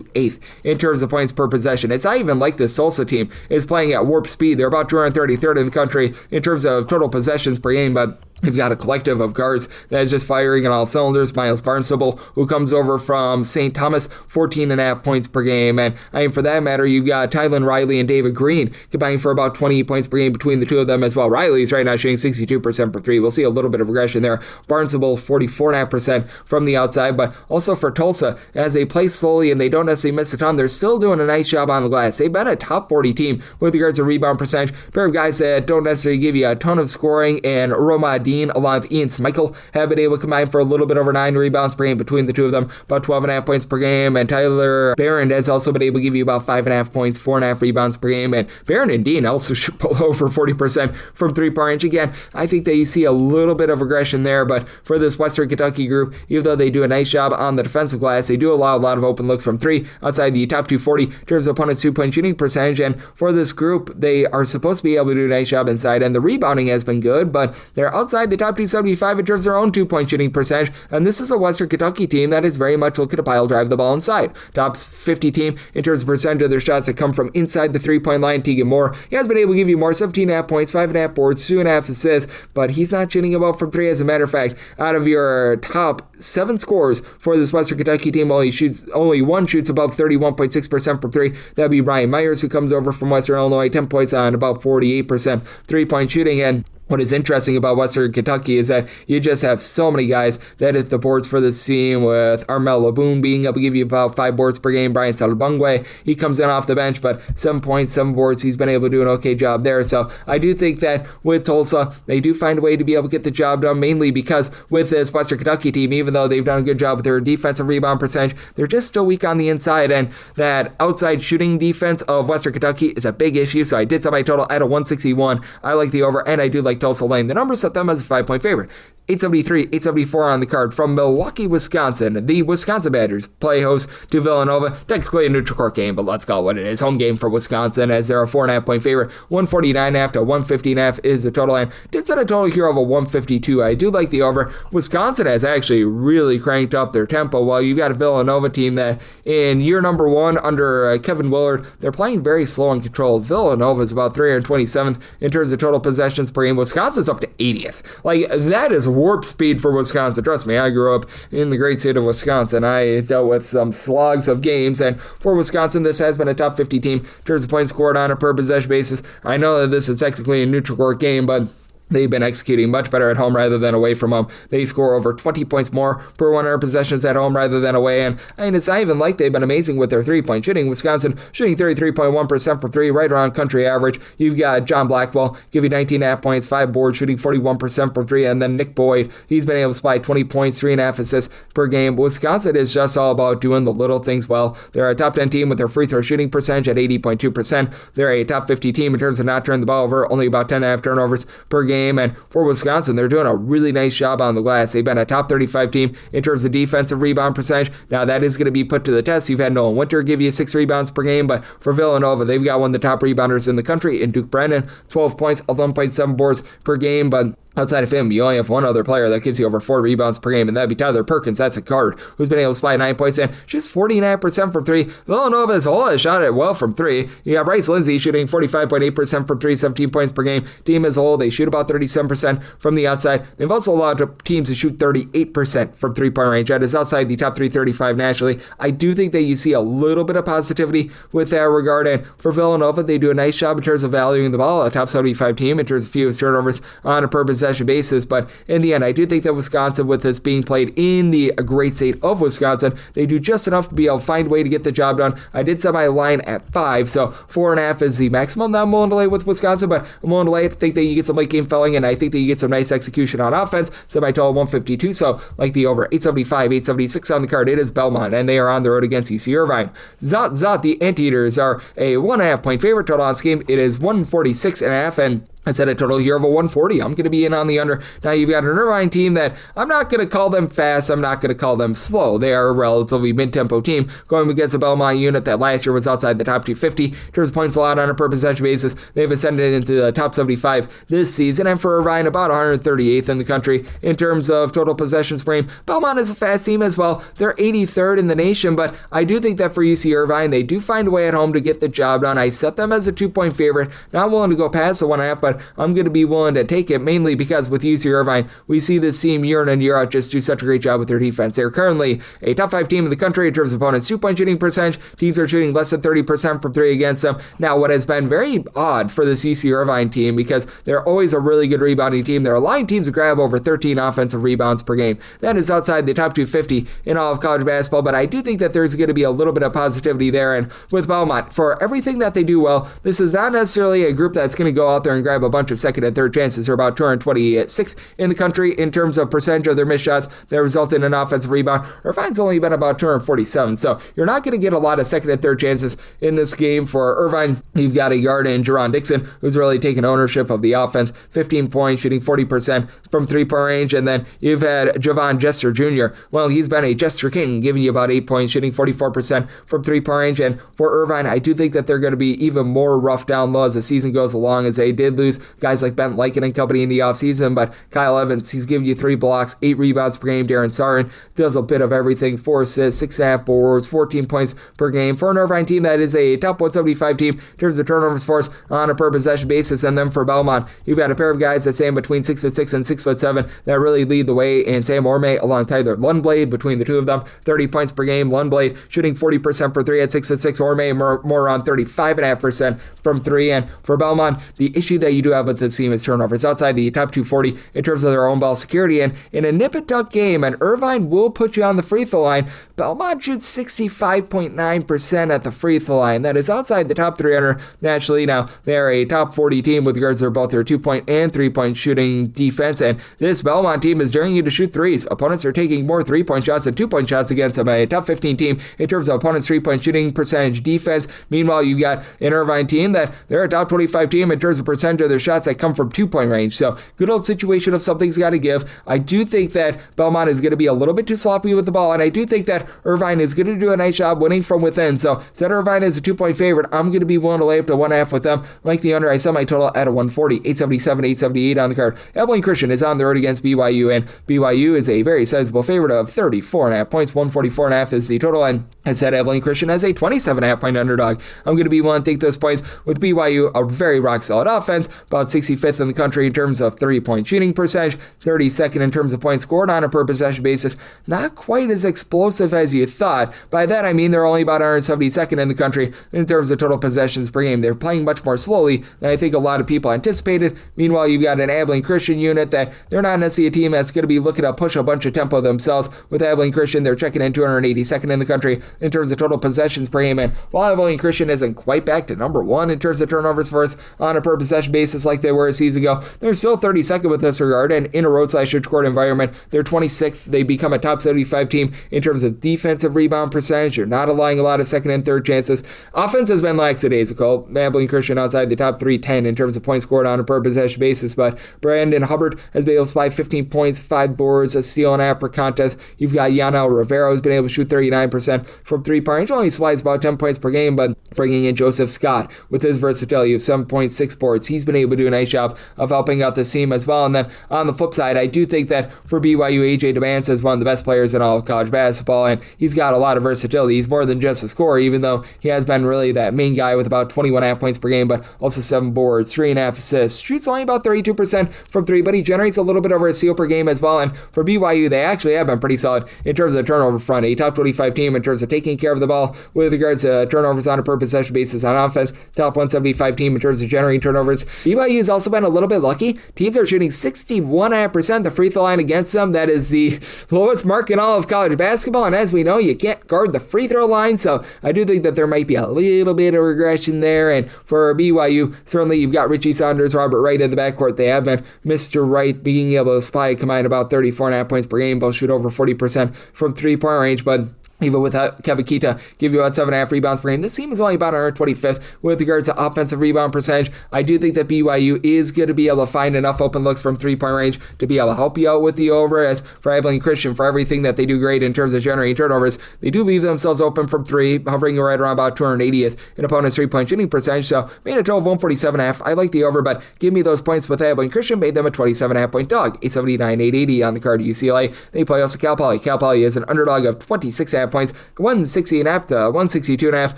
8th in terms of points per possession. It's not even like this Tulsa team is playing at warp speed. They're about 233rd in the country in terms of total possessions per game, but you've got a collective of guards that is just firing on all cylinders. Miles Barnstable, who comes over from St. Thomas, 14.5 points per game. And for that matter, you've got Tylen Riley and David Green combining for about 28 points per game between the two of them as well. Riley's right now shooting 62% per three. We'll see a little bit of regression there. Barnstable, 44.5% from the outside. But also for Tulsa, as they play slowly and they don't necessarily miss a ton, they're still doing a nice job on the glass. They've been a top 40 team with regards to rebound percentage. A pair of guys that don't necessarily give you a ton of scoring, and Roma Dean along with Ian Smichael have been able to combine for a little bit over 9 rebounds per game between the two of them, about 12.5 points per game, and Tyler Barron has also been able to give you about 5.5 points, 4.5 rebounds per game, and Barron and Dean also shoot below over 40% from three-point range. Again, I think that you see a little bit of regression there, but for this Western Kentucky group, even though they do a nice job on the defensive glass, they do allow a lot of open looks from three outside the top 240 in terms of opponent's two-point shooting percentage, and for this group, they are supposed to be able to do a nice job inside, and the rebounding has been good, but their outside outside the top 275 in terms of their own 2-point shooting percentage, and this is a Western Kentucky team that is very much looking to pile drive the ball inside. Top 50 team in terms of percentage of their shots that come from inside the 3-point line. Tegan Moore, he has been able to give you more, 17.5 points, 5.5 boards, 2.5 assists, but he's not shooting about from 3. As a matter of fact, out of your top 7 scorers for this Western Kentucky team, only one shoots above 31.6% from 3. That'd be Ryan Myers, who comes over from Western Illinois, 10 points on about 48% 3-point shooting. And what is interesting about Western Kentucky is that you just have so many guys that hit the boards for this team, with Armel Laboon being able to give you about 5 boards per game. Brian Salabungwe, he comes in off the bench, but 7 points, 7 boards. He's been able to do an okay job there. So I do think that with Tulsa, they do find a way to be able to get the job done, mainly because with this Western Kentucky team, even though they've done a good job with their defensive rebound percentage, they're just still weak on the inside, and that outside shooting defense of Western Kentucky is a big issue. So I did set my total at a 161. I like the over, and I do like Tulsa Lane. The numbers set them as a 5-point favorite. 873, 874 on the card. From Milwaukee, Wisconsin, the Wisconsin Badgers play host to Villanova. Technically a neutral court game, but let's call it what it is. Home game for Wisconsin, as they're a 4.5-point favorite. 149.5 to 150.5 is the total, and did set a total here of a 152. I do like the over. Wisconsin has actually really cranked up their tempo, while you've got a Villanova team that in year number 1 under Kevin Willard, they're playing very slow and controlled. Villanova is about 327th in terms of total possessions per game. Wisconsin's up to 80th. Like, that is warp speed for Wisconsin. Trust me, I grew up in the great state of Wisconsin. I dealt with some slogs of games, and for Wisconsin, this has been a top 50 team in terms of points scored on a per possession basis. I know that this is technically a neutral court game, but they've been executing much better at home rather than away from home. They score over 20 points more per 100 possessions at home rather than away. And I mean, it's not even like they've been amazing with their 3-point shooting. Wisconsin shooting 33.1% from 3, right around country average. You've got John Blackwell, give you 19.5 points, 5 boards, shooting 41% from 3. And then Nick Boyd, he's been able to supply 20 points, 3.5 assists per game. Wisconsin is just all about doing the little things well. They're a top 10 team with their free throw shooting percentage at 80.2%. They're a top 50 team in terms of not turning the ball over, only about 10.5 turnovers per game. And for Wisconsin, they're doing a really nice job on the glass. They've been a top 35 team in terms of defensive rebound percentage. Now, that is going to be put to the test. You've had Nolan Winter give you 6 rebounds per game, but for Villanova, they've got one of the top rebounders in the country in Duke Brennan, 12 points, 11.7 boards per game, but outside of him, you only have one other player that gives you over 4 rebounds per game, and that'd be Tyler Perkins. That's a guard who's been able to supply 9 points and shoots 49% from 3. Villanova as a whole has shot it well from 3. You got Bryce Lindsey shooting 45.8% from 3, 17 points per game. Team as a whole, they shoot about 37% from the outside. They've also allowed teams to shoot 38% from 3-point range. That is outside the top 335 nationally. I do think that you see a little bit of positivity with that regard, and for Villanova, they do a nice job in terms of valuing the ball, a top 75 team in terms of fewest turnovers on a per possession basis. But in the end, I do think that Wisconsin, with this being played in the great state of Wisconsin, they do just enough to be able to find a way to get the job done. I did set my line at 5, so 4.5 is the maximum that I'm willing to lay with Wisconsin, but I'm willing to lay it. I think that you get some late game filling, and I think that you get some nice execution on offense. Set my total 152, so like the over. 875, 876 on the card. It is Belmont, and they are on the road against UC Irvine. Zot, the Anteaters are a 1.5-point favorite total on this game. It is 146.5, and I set a total here of a 140. I'm going to be in on the under. Now, you've got an Irvine team that I'm not going to call them fast. I'm not going to call them slow. They are a relatively mid-tempo team going against a Belmont unit that last year was outside the top 250 in terms of points allowed on a per possession basis. They've ascended into the top 75 this season, and for Irvine, about 138th in the country in terms of total possessions per game. Belmont is a fast team as well. They're 83rd in the nation, but I do think that for UC Irvine, they do find a way at home to get the job done. I set them as a 2-point favorite. Not willing to go past the 1.5, but I'm going to be willing to take it, mainly because with UC Irvine, we see this team year in and year out just do such a great job with their defense. They're currently a top 5 team in the country in terms of opponents' 2-point shooting percentage. Teams are shooting less than 30% from 3 against them. Now, what has been very odd for this UC Irvine team, because they're always a really good rebounding team, they're allowing teams to grab over 13 offensive rebounds per game. That is outside the top 250 in all of college basketball, but I do think that there's going to be a little bit of positivity there. And with Belmont, for everything that they do well, this is not necessarily a group that's going to go out there and grab a bunch of second and third chances. They're about 226th in the country in terms of percentage of their missed shots that result in an offensive rebound. Irvine's only been about 247, so you're not going to get a lot of second and third chances in this game for Irvine. You've got a guard in Jerron Dixon, who's really taken ownership of the offense, 15 points, shooting 40% from 3-point range, and then you've had Javon Jester Jr. Well, he's been a Jester King, giving you about 8 points, shooting 44% from 3-point range, and for Irvine, I do think that they're going to be even more rough down low as the season goes along, as they did lose lose guys like Ben Lycan and company in the offseason, but Kyle Evans, he's giving you 3 blocks, 8 rebounds per game. Darren Sarin does a bit of everything, 4 assists, 6.5 boards, 14 points per game. For an Irvine team that is a top 175 team in terms of turnovers force on a per possession basis. And then for Belmont, you've got a pair of guys that stand between 6'6" and 6'7" that really lead the way, and Sam Orme along Tyler Lundblade. Between the two of them, 30 points per game. Lundblade shooting 40% for 3 at 6'6". Orme more around 35.5% from 3. And for Belmont, the issue that you do have with this team is turnovers outside the top 240 in terms of their own ball security. And in a nip and tuck game, and Irvine will put you on the free throw line, Belmont shoots 65.9% at the free throw line. That is outside the top 300 nationally. Now, they are a top 40 team with regards to both their 2-point and 3-point shooting defense, and this Belmont team is daring you to shoot threes. Opponents are taking more 3-point shots than 2-point shots against them. A top 15 team in terms of opponents' 3-point shooting percentage defense. Meanwhile, you've got an Irvine team that they're a top 25 team in terms of percentage of their shots that come from 2-point range. So, good old situation of something's got to give. I do think that Belmont is going to be a little bit too sloppy with the ball, and I do think that Irvine is going to do a nice job winning from within. So, set Irvine as a 2-point favorite. I'm going to be willing to lay up to 1.5 with them. Like the under, I set my total at a 140, 877, 878 on the card. Abilene Christian is on the road against BYU, and BYU is a very sizable favorite of 34.5 points. 144.5 is the total, and I set Abilene Christian as a 27.5 point underdog. I'm going to be willing to take those points with BYU, a very rock solid offense, about 65th in the country in terms of 3-point shooting percentage, 32nd in terms of points scored on a per possession basis. Not quite as explosive as you thought. By that I mean they're only about 172nd in the country in terms of total possessions per game. They're playing much more slowly than I think a lot of people anticipated. Meanwhile, you've got an Abilene Christian unit that they're not necessarily a team that's going to be looking to push a bunch of tempo themselves. With Abilene Christian, they're checking in 282nd in the country in terms of total possessions per game. And while Abilene Christian isn't quite back to number 1 in terms of turnovers for us on a per possession basis like they were a season ago, they're still 32nd with this regard. And in a road/short environment, they're 26th. They become a top 75 team in terms of defensive rebound percentage. You're not allowing a lot of second and third chances. Offense has been lackadaisical. Abilene Christian outside the top 310 in terms of points scored on a per possession basis, but Brandon Hubbard has been able to supply 15 points, 5 boards, a steal and a half per contest. You've got Yanel Rivera, who's been able to shoot 39% from 3-point range. Only supplies about 10 points per game, but bringing in Joseph Scott with his versatility of 7.6 boards, he's been able to do a nice job of helping out the team as well. And then on the flip side, I do think that for BYU, AJ DeMance is one of the best players in all of college basketball, and he's got a lot of versatility. He's more than just a scorer, even though he has been really that main guy with about 21.5 points per game, but also 7 boards, 3.5 assists, shoots only about 32% from 3, but he generates a little bit over a steal per game as well. And for BYU, they actually have been pretty solid in terms of the turnover front, a top 25 team in terms of taking care of the ball with regards to turnovers on a per possession basis on offense, top 175 team in terms of generating turnovers. BYU has also been a little bit lucky. Teams are shooting 61.5% the free throw line against them. That is the lowest mark in all of college basketball, and as we know, you can't guard the free throw line, so I do think that there might be a little bit of regression there. And for BYU, certainly you've got Richie Saunders, Robert Wright in the backcourt. They have been Mr. Wright being able to supply combined about 34.5 points per game, both shoot over 40% from 3-point range, but even without Kevin Kita, give you about 7.5 rebounds per game. This team is only about 125th with regards to offensive rebound percentage. I do think that BYU is going to be able to find enough open looks from 3-point range to be able to help you out with the over. As for Abilene Christian, for everything that they do great in terms of generating turnovers, they do leave themselves open from 3, hovering right around about 280th in opponent's 3-point shooting percentage. So, made a total of 147.5. I like the over, but give me those points with Abilene Christian. Made them a 27.5 point dog. 879, 880 on the card to UCLA. They play also Cal Poly. Cal Poly is an underdog of 26.5 points. 160.5 to 162.5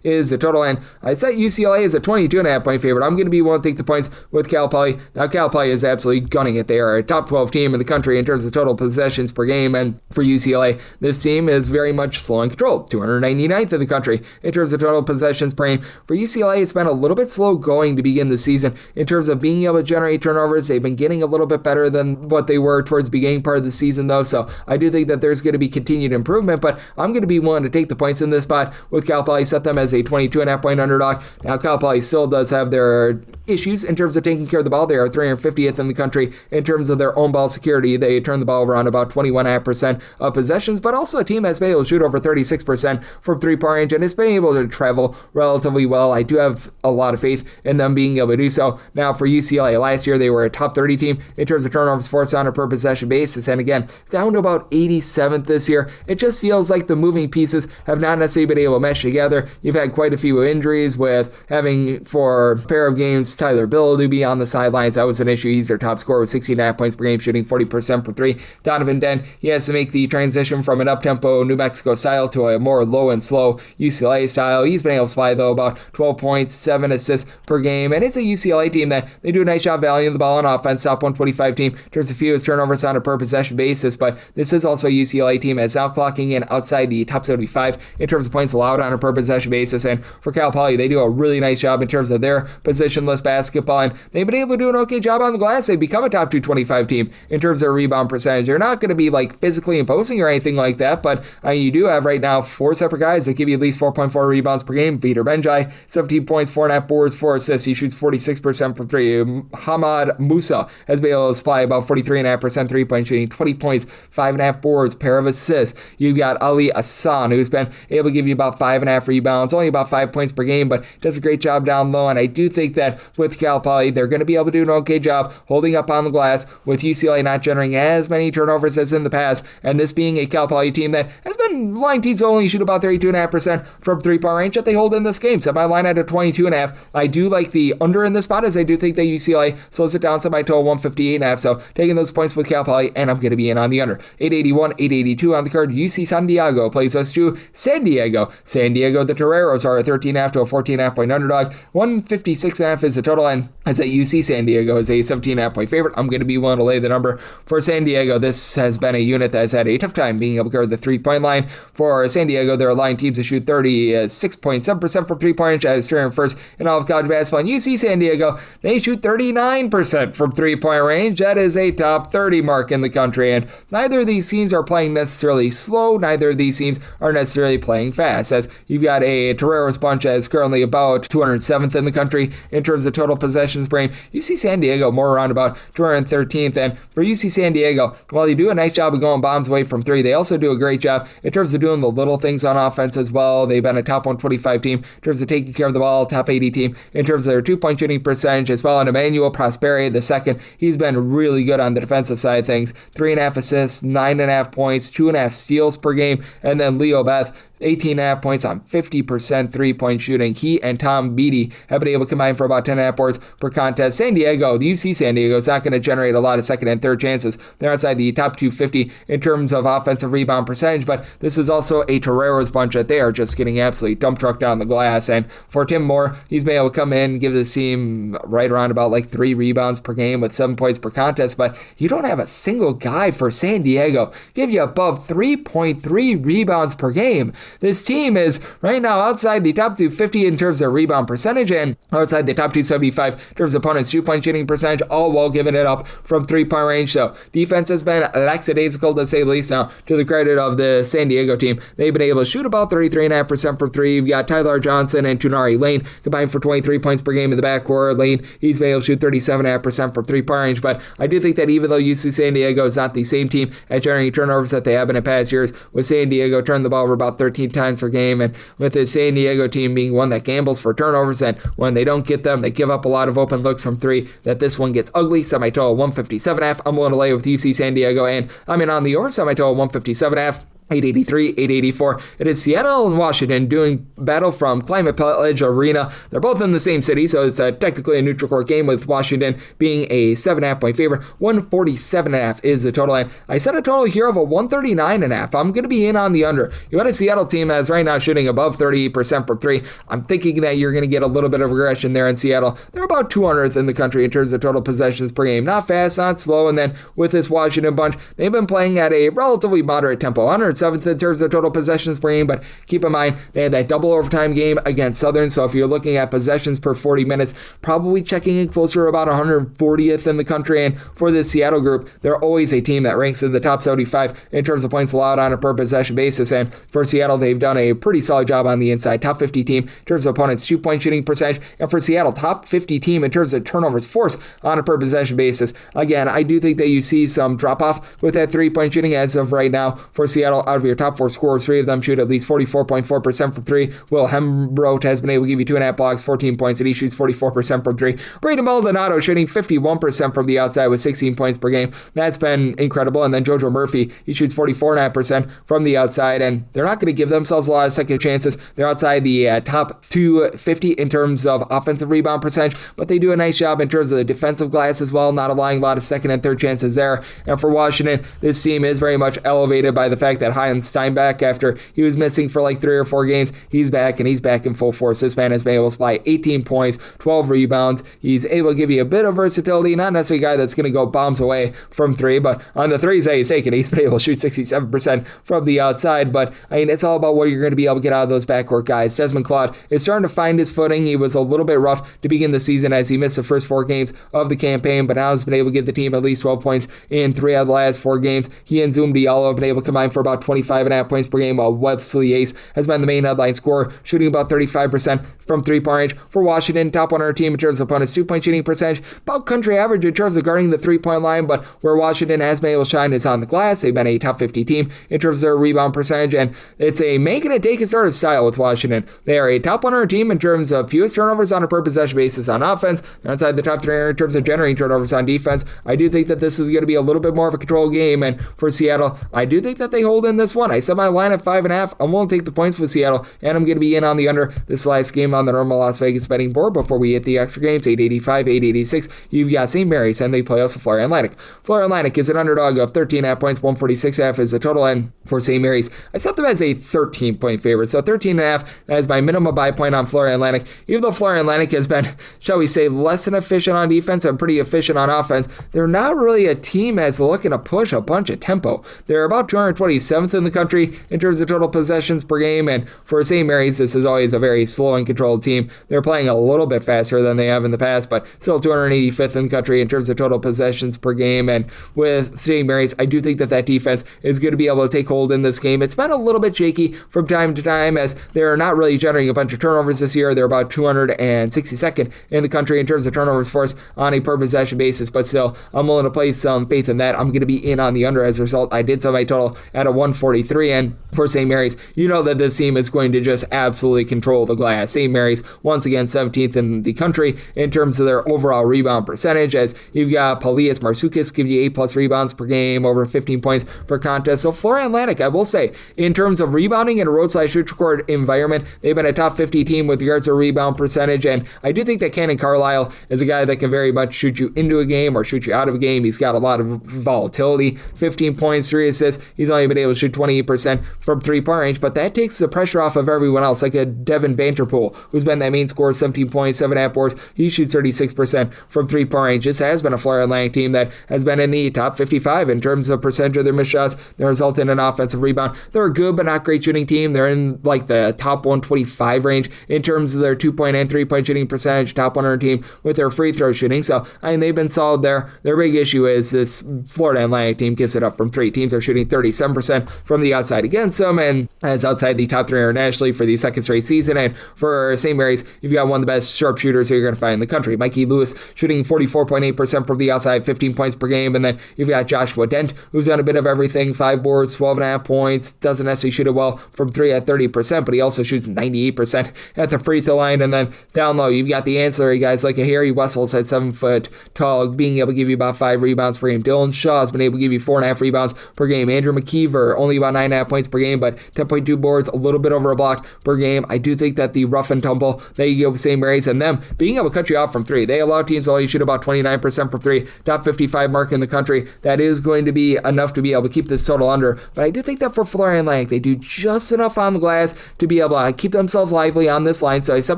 is the total, and I set UCLA as a 22.5 point favorite. I'm going to be willing to take the points with Cal Poly. Now, Cal Poly is absolutely gunning it. They are a top 12 team in the country in terms of total possessions per game, and for UCLA, this team is very much slow and controlled. 299th in the country in terms of total possessions per game. For UCLA, it's been a little bit slow going to begin the season in terms of being able to generate turnovers. They've been getting a little bit better than what they were towards the beginning part of the season, though, so I do think that there's going to be continued improvement, but I'm going to be willing to take the points in this spot with Cal Poly, set them as a 22.5 point underdog. Now, Cal Poly still does have their issues in terms of taking care of the ball. They are 350th in the country in terms of their own ball security. They turn the ball over on about 21.5% of possessions, but also a team that's been able to shoot over 36% from 3-point range, and it's been able to travel relatively well. I do have a lot of faith in them being able to do so. Now, for UCLA, last year they were a top 30 team in terms of turnovers forced on a per possession basis, and again, down to about 87th this year. It just feels like the move moving pieces have not necessarily been able to mesh together. You've had quite a few injuries with having for a pair of games Tyler Bill to be on the sidelines. That was an issue. He's their top scorer with 16.5 points per game, shooting 40% from three. Donovan Dent, he has to make the transition from an up-tempo New Mexico style to a more low and slow UCLA style. He's been able to supply, though, about 12 points, 7 assists per game, and it's a UCLA team that they do a nice job valuing the ball on offense, top 125 team in terms of fewest turnovers on a per possession basis, but this is also a UCLA team that's outclocking in outside the top 75 in terms of points allowed on a per possession basis, and for Cal Poly, they do a really nice job in terms of their positionless basketball, and they've been able to do an okay job on the glass. They've become a top 225 team in terms of their rebound percentage. They're not going to be like physically imposing or anything like that, but you do have right now 4 separate guys that give you at least 4.4 rebounds per game. Peter Benjai, 17 points, 4.5 boards, 4 assists. He shoots 46% from three. Hamad Musa has been able to supply about 43.5% three-point shooting, 20 points, 5.5 boards, pair of assists. You've got Ali Hassan, who's been able to give you about 5.5 rebounds, only about 5 points per game, but does a great job down low, and I do think that with Cal Poly, they're going to be able to do an okay job holding up on the glass, with UCLA not generating as many turnovers as in the past, and this being a Cal Poly team that has been line teams only shoot about 32.5% from three-point range that they hold in this game. Set my line at a 22.5. I do like the under in this spot, as I do think that UCLA slows it down, set my total 158.5, so taking those points with Cal Poly, and I'm going to be in on the under. 881, 882 on the card. UC San Diego plays us to San Diego. San Diego, the Toreros are a 13.5 to a 14.5 point underdog. 156.5 is the total, and as at UC San Diego is a 17.5 point favorite. I'm going to be willing to lay the number for San Diego. This has been a unit that has had a tough time being able to guard the 3-point line. For San Diego, they're line teams to shoot 36.7% from 3-point range, as first in all of college basketball. And UC San Diego, they shoot 39% from 3-point range. That is a top 30 mark in the country, and neither of these teams are playing necessarily slow. Neither of these teams are necessarily playing fast, as you've got a Toreros bunch that's currently about 207th in the country in terms of total possessions per game. UC San Diego more around about 213th, and for UC San Diego, while they do a nice job of going bombs away from three, they also do a great job in terms of doing the little things on offense as well. They've been a top 125 team in terms of taking care of the ball, top 80 team in terms of their 2-point shooting percentage as well. And Emmanuel Prosperi, the second, he's been really good on the defensive side of things. 3.5 assists, 9.5 points, 2.5 steals per game, and then Leo Beth, 18.5 points on 50% 3-point shooting. He and Tom Beatty have been able to combine for about 10.5 boards per contest. San Diego, the UC San Diego, is not going to generate a lot of second and third chances. They're outside the top 250 in terms of offensive rebound percentage, but this is also a Toreros bunch that they are just getting absolutely dump trucked down the glass. And for Tim Moore, he's been able to come in, give the team right around about like 3 rebounds per game with 7 points per contest, but you don't have a single guy for San Diego give you above 3.3 rebounds per game. This team is right now outside the top 250 in terms of rebound percentage and outside the top 275 in terms of opponents' 2-point shooting percentage, all while giving it up from 3-point range. So defense has been lackadaisical, to say the least. Now, to the credit of the San Diego team, they've been able to shoot about 33.5% from three. You've got Tyler Johnson and Tunari Lane combined for 23 points per game in the backcourt. Lane, he's been able to shoot 37.5% from 3-point range, but I do think that even though UC San Diego is not the same team at generating turnovers that they have been in past years, with San Diego turning the ball over about 13 times per game, and with the San Diego team being one that gambles for turnovers, and when they don't get them, they give up a lot of open looks from three, that this one gets ugly. Semi-total 157.5. I'm willing to lay with UC San Diego, and I'm in on the over. Semi-total 157.5. 883, 884. It is Seattle and Washington doing battle from Climate Pledge Arena. They're both in the same city, so it's technically a neutral court game, with Washington being a 7.5 point favorite. 147.5 is the total, and I set a total here of a 139.5. I'm going to be in on the under. You got a Seattle team that's right now shooting above 38% from three. I'm thinking that you're going to get a little bit of regression there in Seattle. They're about 200th in the country in terms of total possessions per game. Not fast, not slow, and then with this Washington bunch, they've been playing at a relatively moderate tempo. 107th in terms of total possessions per game, but keep in mind they had that double overtime game against Southern, so if you're looking at possessions per 40 minutes, probably checking in closer to about 140th in the country. And for the Seattle group, they're always a team that ranks in the top 75 in terms of points allowed on a per possession basis, and for Seattle, they've done a pretty solid job on the inside. Top 50 team in terms of opponents' 2-point shooting percentage, and for Seattle, top 50 team in terms of turnovers forced on a per possession basis. Again, I do think that you see some drop off with that 3-point shooting as of right now for Seattle. well, out of your top 4 scorers, 3 of them shoot at least 44.4% from 3. Will Hembrote has been able to give you 2.5 blocks, 14 points, and he shoots 44% from 3. Brayden Maldonado shooting 51% from the outside with 16 points per game. That's been incredible. And then Jojo Murphy, he shoots 44.5% from the outside, and they're not going to give themselves a lot of second chances. They're outside the top 250 in terms of offensive rebound percentage, but they do a nice job in terms of the defensive glass as well, not allowing a lot of second and third chances there. And for Washington, this team is very much elevated by the fact that Heinz Steinbeck, after he was missing for like 3 or 4 games, he's back, and he's back in full force. This man has been able to supply 18 points, 12 rebounds. He's able to give you a bit of versatility, not necessarily a guy that's going to go bombs away from 3, but on the threes that he's taken, he's been able to shoot 67% from the outside. But I mean, it's all about what you're going to be able to get out of those backcourt guys. Desmond Claude is starting to find his footing. He was a little bit rough to begin the season as he missed the first 4 games of the campaign, but now has been able to get the team at least 12 points in 3 out of the last 4 games. He and Zoom Diallo have been able to combine for about 25.5 points per game, while Wesley Ace has been the main headline scorer, shooting about 35% from 3-point range. For Washington, top 100 team in terms of opponents' 2-point shooting percentage, about country average in terms of guarding the 3-point line, but where Washington has been able to shine is on the glass. They've been a top 50 team in terms of their rebound percentage, and it's a make it and take it sort of style with Washington. They are a top 100 team in terms of fewest turnovers on a per possession basis on offense. They're outside the top 300 in terms of generating turnovers on defense. I do think that this is going to be a little bit more of a controlled game, and for Seattle, I do think that they hold in this one. I set my line at 5.5. I'm willing to take the points with Seattle, and I'm going to be in on the under this last game on the normal Las Vegas betting board before we hit the extra games. 885, 886. You've got St. Mary's, and they play also Florida Atlantic. Florida Atlantic is an underdog of 13.5 points, 146.5 is the total, and for St. Mary's, I set them as a 13-point favorite. So 13.5, that is my minimum buy point on Florida Atlantic. Even though Florida Atlantic has been, shall we say, less than efficient on defense and pretty efficient on offense, they're not really a team that's looking to push a bunch of tempo. They're about 227th in the country in terms of total possessions per game, and for St. Mary's, this is always a very slow and controlled team. They're playing a little bit faster than they have in the past, but still 285th in the country in terms of total possessions per game. And with St. Mary's, I do think that that defense is going to be able to take hold in this game. It's been a little bit shaky from time to time as they're not really generating a bunch of turnovers this year. They're about 262nd in the country in terms of turnovers forced on a per possession basis, but still, I'm willing to place some faith in that. I'm going to be in on the under as a result. I did set my total at a 143, and for St. Mary's, you know that this team is going to just absolutely control the glass. St. Mary's, once again, 17th in the country in terms of their overall rebound percentage, as you've got Paulias Marsukis give you 8+ rebounds per game, over 15 points per contest. So Florida Atlantic, I will say, in terms of rebounding in a road/shoot-record environment, they've been a top 50 team with regards to rebound percentage, and I do think that Cannon Carlisle is a guy that can very much shoot you into a game or shoot you out of a game. He's got a lot of volatility, 15 points, 3 assists. He's only been able to shoot 28% from 3-point range, but that takes the pressure off of everyone else, like a Devin Vanterpool, who's been that main scorer, 17 points, 7.5 boards. He shoots 36% from 3-point range. This has been a Florida Atlantic team that has been in the top 55 in terms of percentage of their missed shots that result in an offensive rebound. They're a good but not great shooting team. They're in like the top 125 range in terms of their 2-point and 3-point shooting percentage, top 100 team with their free throw shooting. So, I mean, they've been solid there. Their big issue is this Florida Atlantic team gives it up from 3. Teams are shooting 37% from the outside against them, and that's outside the top 300 nationally for the second straight season. And for St. Mary's, you've got one of the best sharpshooters that you're going to find in the country. Mikey Lewis shooting 44.8% from the outside, 15 points per game. And then you've got Joshua Dent, who's done a bit of everything, 5 boards, 12.5 points, doesn't necessarily shoot it well from 3 at 30%, but he also shoots 98% at the free throw line. And then down low, you've got the ancillary guys like a Harry Wessels at 7 foot tall, being able to give you about 5 rebounds per game. Dylan Shaw's been able to give you 4.5 rebounds per game. Andrew McKeever, only about 9.5 points per game, but 10.2 boards, a little bit over a block per game. I do think that the rough and tumble that you get with St. Mary's and them being able to cut you off from 3, they allow teams to only shoot about 29% from 3, top 55 mark in the country. That is going to be enough to be able to keep this total under, but I do think that for Florida Atlantic, they do just enough on the glass to be able to keep themselves lively on this line. So I set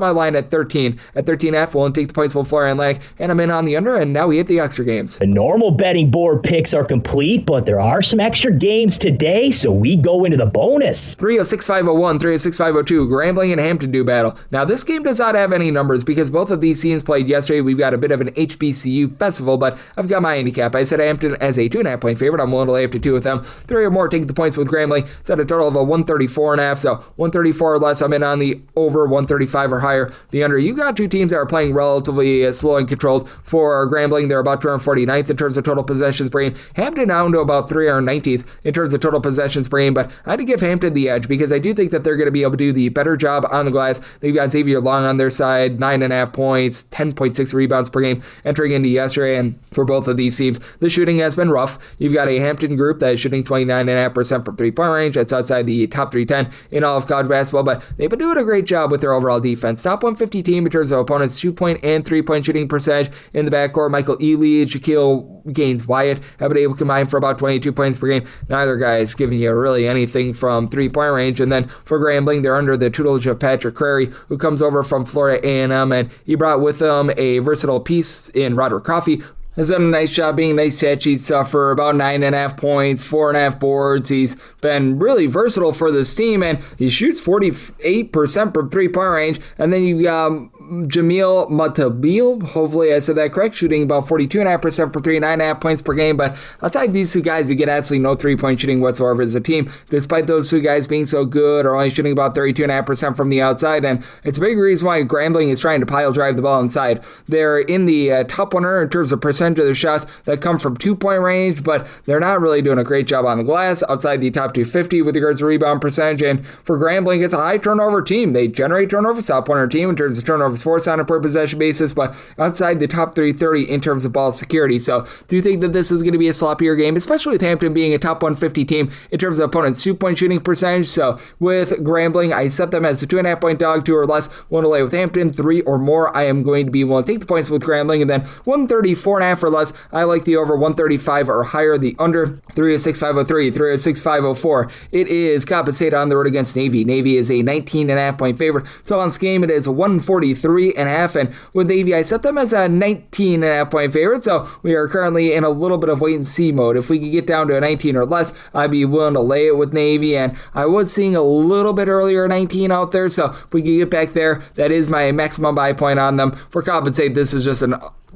my line at 13. At 13.5, we'll take the points for Florida Atlantic, and I'm in on the under, and now we hit the extra games. The normal betting board picks are complete, but there are some extra games today, so we go into the bonus. 306-501, 306-502, Grambling and Hampton do battle. Now, this game does not have any numbers because both of these teams played yesterday. We've got a bit of an HBCU festival, but I've got my handicap. I set Hampton as a 2.5-point favorite. I'm willing to lay up to 2 with them. 3 or more take the points with Grambling. Set a total of a 134.5, so 134 or less, I'm in on the over. 135 or higher, the under. You got 2 teams that are playing relatively slow and controlled. For Grambling, they're about 249th in terms of total possessions per game. Hampton down to about 319th in terms of total possessions possessions per game, but I had to give Hampton the edge because I do think that they're going to be able to do the better job on the glass. They've got Xavier Long on their side, 9.5 points, 10.6 rebounds per game entering into yesterday, and for both of these teams, the shooting has been rough. You've got a Hampton group that is shooting 29.5% from three-point range. That's outside the top 310 in all of college basketball, but they've been doing a great job with their overall defense. Top 150 team in terms of opponents' 2-point and 3-point shooting percentage. In the backcourt, Michael Ealy, Shaquille Gaines-Wyatt have been able to combine for about 22 points per game. Neither guy is giving you really anything from three-point range. And then for Grambling, they're under the tutelage of Patrick Crary, who comes over from Florida A&M, and he brought with him a versatile piece in Roderick Coffey, has done a nice job being a nice stat sheet stuffer, about 9.5 points, 4.5 boards. He's been really versatile for this team, and he shoots 48% from three-point range. And then you've got Jamil Matabil, hopefully I said that correct, shooting about 42.5% per three, 9.5 points per game. But outside these two guys, you get absolutely no three-point shooting whatsoever as a team, despite those two guys being so good, or only shooting about 32.5% from the outside. And it's a big reason why Grambling is trying to pile drive the ball inside. They're in the top 100 in terms of percentage of their shots that come from 2-point range, but they're not really doing a great job on the glass, outside the top 250 with regards to rebound percentage. And for Grambling, it's a high turnover team. They generate turnovers, top 100 team in terms of turnovers forced on a per possession basis, but outside the top 330 in terms of ball security. So do you think that this is going to be a sloppier game, especially with Hampton being a top 150 team in terms of opponents' 2-point shooting percentage? So with Grambling, I set them as a 2.5 point dog, 2 or less. Willing to lay with Hampton, 3 or more. I am going to be willing to take the points with Grambling, and then 134.5 or less. I like the over 135 or higher, the under 306.503, 306.504. It is Coppin St on the road against Navy. Navy is a 19.5 point favorite. So on this game, it is 143.5, and with Navy, I set them as a 19.5 point favorite. So we are currently in a little bit of wait and see mode. If we could get down to a 19 or less, I'd be willing to lay it with Navy, and I was seeing a little bit earlier 19 out there. So if we could get back there, that is my maximum buy point on them. For Coppin St, this is just an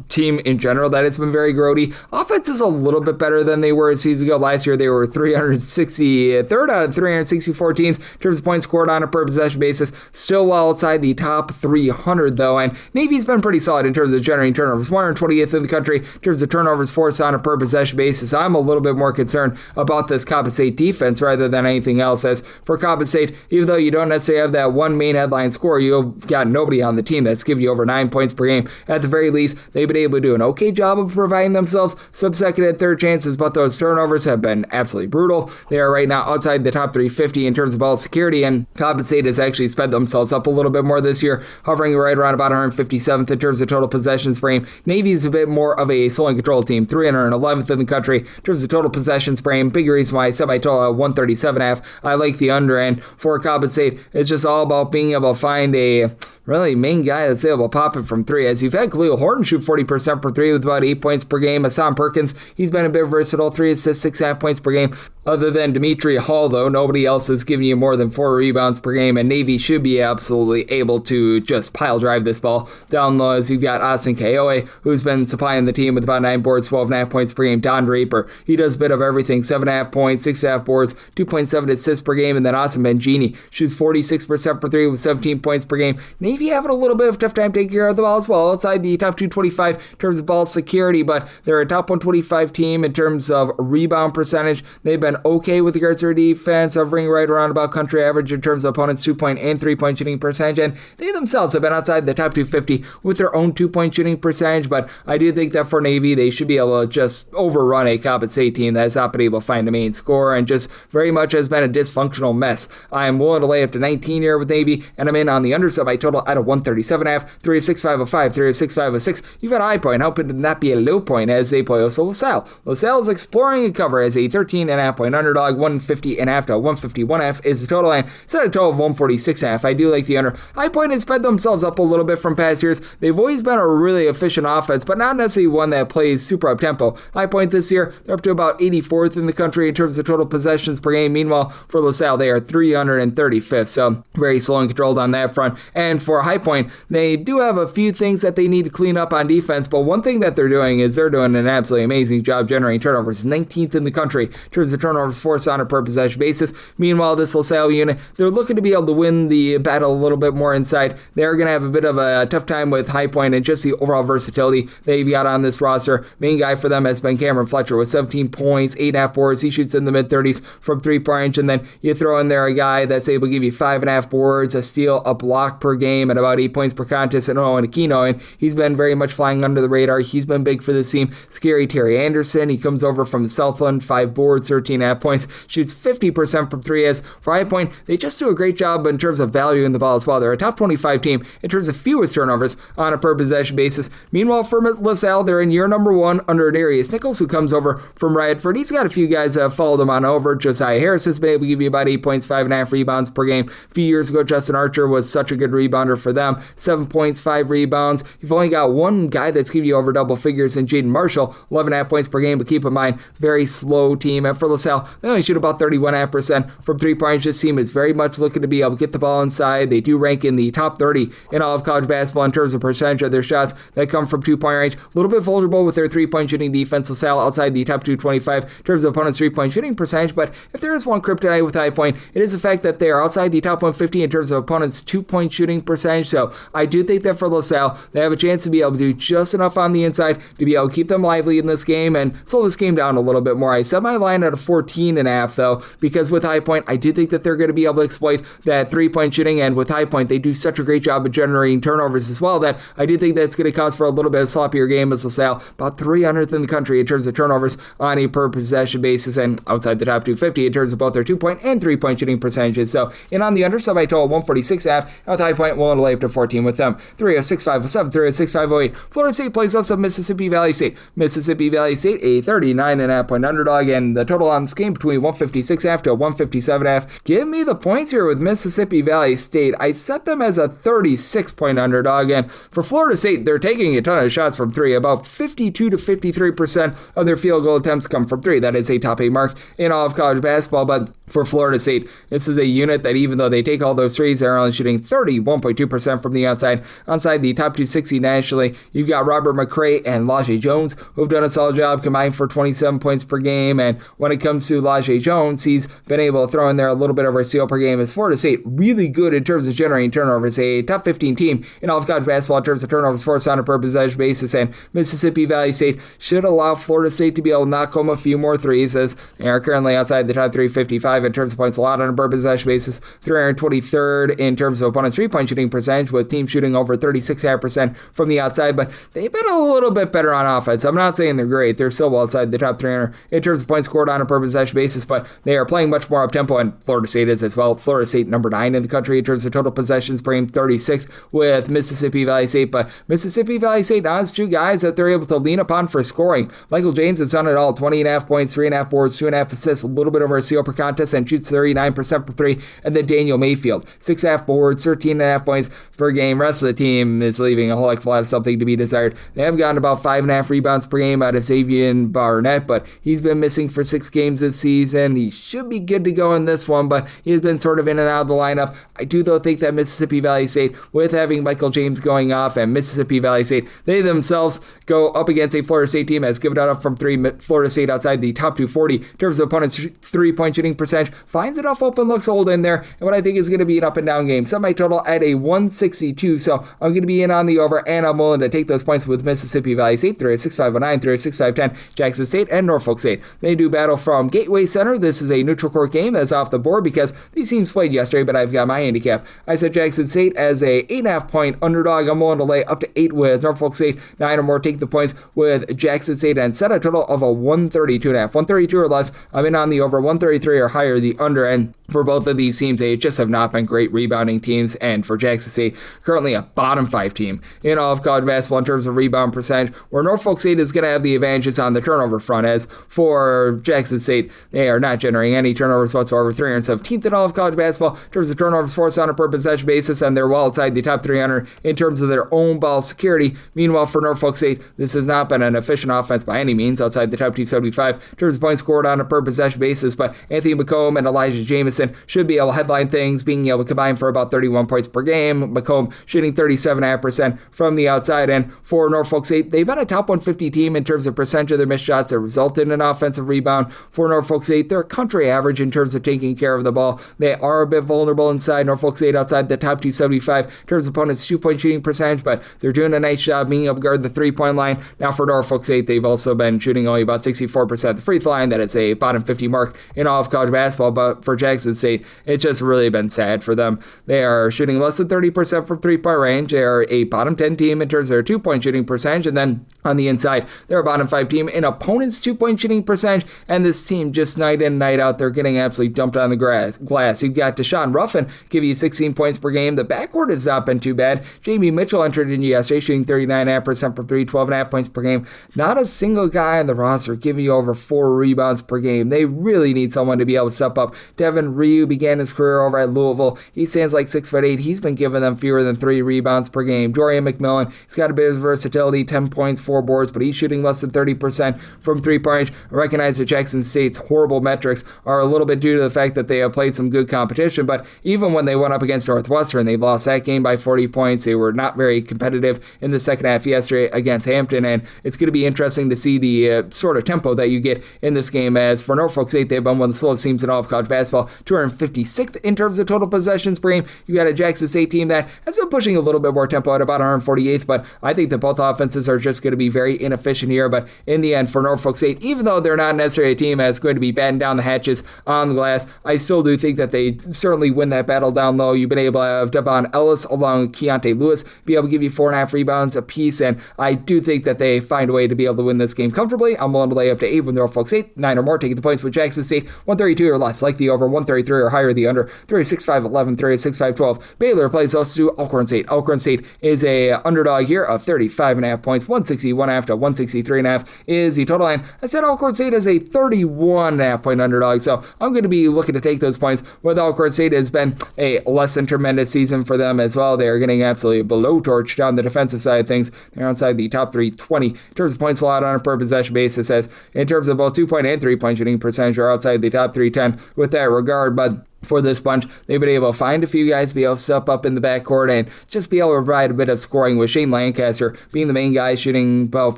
team in general that has been very grody. Offense is a little bit better than they were a season ago. Last year, they were 363rd out of 364 teams in terms of points scored on a per possession basis. Still well outside the top 300, though. And Navy's been pretty solid in terms of generating turnovers. 120th in the country in terms of turnovers forced on a per possession basis. I'm a little bit more concerned about this Coppin St defense rather than anything else. As for Coppin St, even though you don't necessarily have that one main headline scorer, you've got nobody on the team that's giving you over 9 points per game. At the very least, they've been able to do an okay job of providing themselves some second and third chances, but those turnovers have been absolutely brutal. They are right now outside the top 350 in terms of ball security, and Coppin St has actually sped themselves up a little bit more this year, hovering right around about 157th in terms of total possessions per game. Navy's a bit more of a slow and control team, 311th in the country in terms of total possessions per game. Big reason why I set my total at 137.5. I like the under, and for Coppin St, it's just all about being able to find a really main guy that's able to pop it from three, as you've had Khalil Horton shoot 40% per three with about 8 points per game. Hassan Perkins, he's been a bit versatile, 3 assists, 6.5 points per game. Other than Dimitri Hall, though, nobody else is giving you more than 4 rebounds per game, and Navy should be absolutely able to just pile drive this ball down low, as you've got Austin Kaoe, who's been supplying the team with about 9 boards, 12.5 points per game. Don Draper, he does a bit of everything, 7.5 points, 6.5 boards, 2.7 assists per game, and then Austin Benjini shoots 46% per three with 17 points per game. Navy having a little bit of a tough time taking care of the ball as well, outside the top 225 in terms of ball security, but they're a top 125 team in terms of rebound percentage. They've been okay with regards to their defense, hovering right around about country average in terms of opponents' 2-point and 3-point shooting percentage, and they themselves have been outside the top 250 with their own 2-point shooting percentage. But I do think that for Navy, they should be able to just overrun a Coppin St team that has not been able to find a main score and just very much has been a dysfunctional mess. I am willing to lay up to 19 here with Navy, and I'm in on the underside by total at a 137.5, 306.505, 306.506. You've got a high point, hoping to not be a low point as they play also LaSalle. LaSalle is exploring a cover as a 13.5 point underdog. 150.5 to 151.5 is the total line. Set a total of 146.5. I do like the under. High Point has sped themselves up a little bit from past years. They've always been a really efficient offense, but not necessarily one that plays super up tempo. High Point this year, they're up to about 84th in the country in terms of total possessions per game. Meanwhile, for LaSalle, they are 335th, so very slow and controlled on that front. And for High Point, they do have a few things that they need to clean up on defense, but one thing that they're doing is they're doing an absolutely amazing job generating turnovers. 19th in the country in terms of turnovers forced on a per possession basis. Meanwhile, this LaSalle unit, they're looking to be able to win the battle a little bit more inside. They're going to have a bit of a tough time with High Point and just the overall versatility they've got on this roster. Main guy for them has been Cameron Fletcher with 17 points, 8.5 boards. He shoots in the mid-30s from three-point range, and then you throw in there a guy that's able to give you 5.5 boards, a steal, a block per game, and about 8 points per contest, and Owen Aquino, and he's been very much flying under the radar. He's been big for this team. Scary Terry Anderson, he comes over from the Southland, 5 boards, 13.5 points, shoots 50% from three. As for High Point, they just do a great job in terms of valuing the ball as well. They're a top 25 team in terms of fewest turnovers on a per possession basis. Meanwhile, for LaSalle, they're in year number 1 under Darius Nichols, who comes over from Radford. He's got a few guys that have followed him on over. Josiah Harris has been able to give you about 8 points, 5.5 rebounds per game. A few years ago, Justin Archer was such a good rebounder for them. 7 points, 5 rebounds. You've only got one guy that's giving you over double figures in Jaden Marshall, 11.5 points per game, but keep in mind, very slow team. And for LaSalle, they only shoot about 31.5% from three-point range. This team is very much looking to be able to get the ball inside. They do rank in the top 30 in all of college basketball in terms of percentage of their shots that come from two-point range. A little bit vulnerable with their three-point shooting defense. LaSalle outside the top 225 in terms of opponents' three-point shooting percentage, but if there is one kryptonite with High Point, it is the fact that they are outside the top 150 in terms of opponents' two-point shooting percentage. So I do think that for LaSalle, they have a chance to be able to do just enough on the inside to be able to keep them lively in this game and slow this game down a little bit more. I set my line at a 14.5 though, because with High Point, I do think that they're going to be able to exploit that three-point shooting, and with High Point, they do such a great job of generating turnovers as well that I do think that's going to cause for a little bit of sloppier game as LaSalle, about 300th in the country in terms of turnovers on a per possession basis, and outside the top 250 in terms of both their 2-point and 3-point shooting percentages. So in on the under, sub I total 146.5, and with High Point, willing to lay up to 14 with them. 306.507, 306.508. Florida State plays us at Mississippi Valley State. Mississippi Valley State, a 39.5 point underdog, and the total on this game between 156.5 to 157.5. Give me the points here with Mississippi Valley State. I set them as a 36 point underdog, and for Florida State, they're taking a ton of shots from three. About 52 to 53% of their field goal attempts come from three. That is a top 8 mark in all of college basketball, but for Florida State, this is a unit that even though they take all those threes, they're only shooting 31.2% from the outside. Onside the top 260 nationally, you've got Robert McCray and Lajee Jones, who've done a solid job combined for 27 points per game, and when it comes to Lajee Jones, he's been able to throw in there a little bit over a steal per game. As Florida State, really good in terms of generating turnovers, a top 15 team in all of college basketball in terms of turnovers forced on a per possession basis, and Mississippi Valley State should allow Florida State to be able to knock home a few more threes, as they are currently outside the top 355 in terms of points allowed on a per possession basis, 323rd in terms of opponents' three-point shooting percentage, with teams shooting over 36.5% from the outside, but they've been a little bit better on offense. I'm not saying they're great. They're still well outside the top 300 in terms of points scored on a per possession basis, but they are playing much more up-tempo, and Florida State is as well. Florida State number 9 in the country in terms of total possessions, bringing 36th with Mississippi Valley State, but Mississippi Valley State now has two guys that they're able to lean upon for scoring. Michael James has done it all, 20.5 points, 3.5 boards, 2.5 assists, a little bit over a steal per contest, and shoots 39% for three. And then Daniel Mayfield, 6.5 boards, 13.5 points per game. Rest of the team is leaving a whole heck of a lot of something to be desired. They have gotten about 5.5 rebounds per game out of Xavier Barnett, but he's been missing for 6 games this season. He should be good to go in this one, but he has been sort of in and out of the lineup. I do, though, think that Mississippi Valley State, with having Michael James going off, and Mississippi Valley State, they themselves go up against a Florida State team has given it up from three. Florida State outside the top 240 in terms of opponents' three-point shooting percentage, finds enough open looks hold in there, and what I think is going to be an up-and-down game. Set my total at a 162, so I'm going to be in on the over, and I'm willing to take those points with Mississippi Valley State, 306.509, 306.510, Jackson State, and Norfolk State. They do battle from Gateway Center. This is a neutral court game that's off the board because these teams played yesterday, but I've got my handicap. I set Jackson State as a 8.5 point underdog. I'm willing to lay up to 8 with Norfolk State, 9 or more, take the points with Jackson State, and set a total of a 132.5. 132 or less, I'm in on the over. 133 or higher, the under, and for both of these teams, they just have not been great rebounding teams, and for Jackson State, currently a bottom 5 team in all of college basketball in terms of rebound percentage, where Norfolk State is going to have the advantages on the turnover front, as for Jackson State, they are not generating any turnovers whatsoever, 317th in all of college basketball in terms of turnovers forced on a per possession basis, and they're well outside the top 300 in terms of their own ball security. Meanwhile, for Norfolk State, this has not been an efficient offense by any means, outside the top 275 in terms of points scored on a per possession basis, but Anthony McComb and Elijah Jamison should be able to headline things, being able to combine for about 31 points per game. McComb shooting 37.5% from the outside, and for Norfolk State, they've been a top 150 team in terms of percentage of their missed shots that result in an offensive rebound. for Norfolk State. They're country average in terms of taking care of the ball. They are a bit vulnerable inside. Norfolk State outside the top 275 in terms of opponents' 2-point shooting percentage, but they're doing a nice job being able to guard the 3-point line. Now for Norfolk State, they've also been shooting only about 64% at the free throw line. That is a bottom 50 mark in all of college basketball, but for Jackson State, it's just really been sad for them. They are shooting less than 30% from 3-point range. They are a bottom 10 team in terms of their 2-point shooting percentage, and then on the inside, they're a bottom 5 team in opponents' 2-point shooting percentage, and this team just night in, night out, they're getting absolutely dumped on the glass. You've got Deshaun Ruffin give you 16 points per game. The backcourt has not been too bad. Jamie Mitchell entered in yesterday, shooting 39.5% from 3, 12.5 points per game. Not a single guy on the roster giving you over 4 rebounds per game. They really need someone to be able to step up. Devin Ryu began his career over at Louisville. He stands like 6'8". He's been giving them fewer than 3 rebounds per game. Dorian McMillan, he's got a bit of versatility, 10 points, 4 boards, but he's shooting less than 30% from 3-point range. I recognize that Jackson State's horrible metrics are a little bit due to the fact that they have played some good competition, but even when they went up against Northwestern, they lost that game by 40 points. They were not very competitive in the second half yesterday against Hampton, and it's going to be interesting to see the sort of tempo that you get in this game, as for Norfolk State, they've been one of the slowest teams in all of college basketball, 256th in terms of total possessions per game. You got a Jackson State team that has been pushing a little bit more tempo at about 148th, but I think that both offenses are just going to be very inefficient here. But in the end, for Norfolk State, even though they're not necessarily a team that's going to be batting down the hatches on the glass, I still do think that they certainly win that battle down low. You've been able to have Devon Ellis along with Keontae Lewis be able to give you 4.5 rebounds apiece, and I do think that they find a way to be able to win this game comfortably. I'm willing to lay up to 8 with Norfolk State, 9 or more taking the points with Jackson State, 132 or less, like the over, 133 or higher the under, 36-5-11, 36-5-12. Baylor plays us to Alcorn St. Alcorn State is a underdog here of 35.5 points, 161.5 to 163.5 is the total line. I said Alcorn State is a 31.5 point underdog, so I'm going to be looking to take those points. With Alcorn State, has been a less than tremendous season for them as well. They are getting absolutely blowtorched on the defensive side of things. They're outside the top 320 in terms of points allowed on a per possession basis, as in terms of both 2-point and 3-point shooting percentage are outside the top 310 with that regard. But for this bunch, they've been able to find a few guys to be able to step up in the backcourt and just be able to provide a bit of scoring, with Shane Lancaster being the main guy, shooting about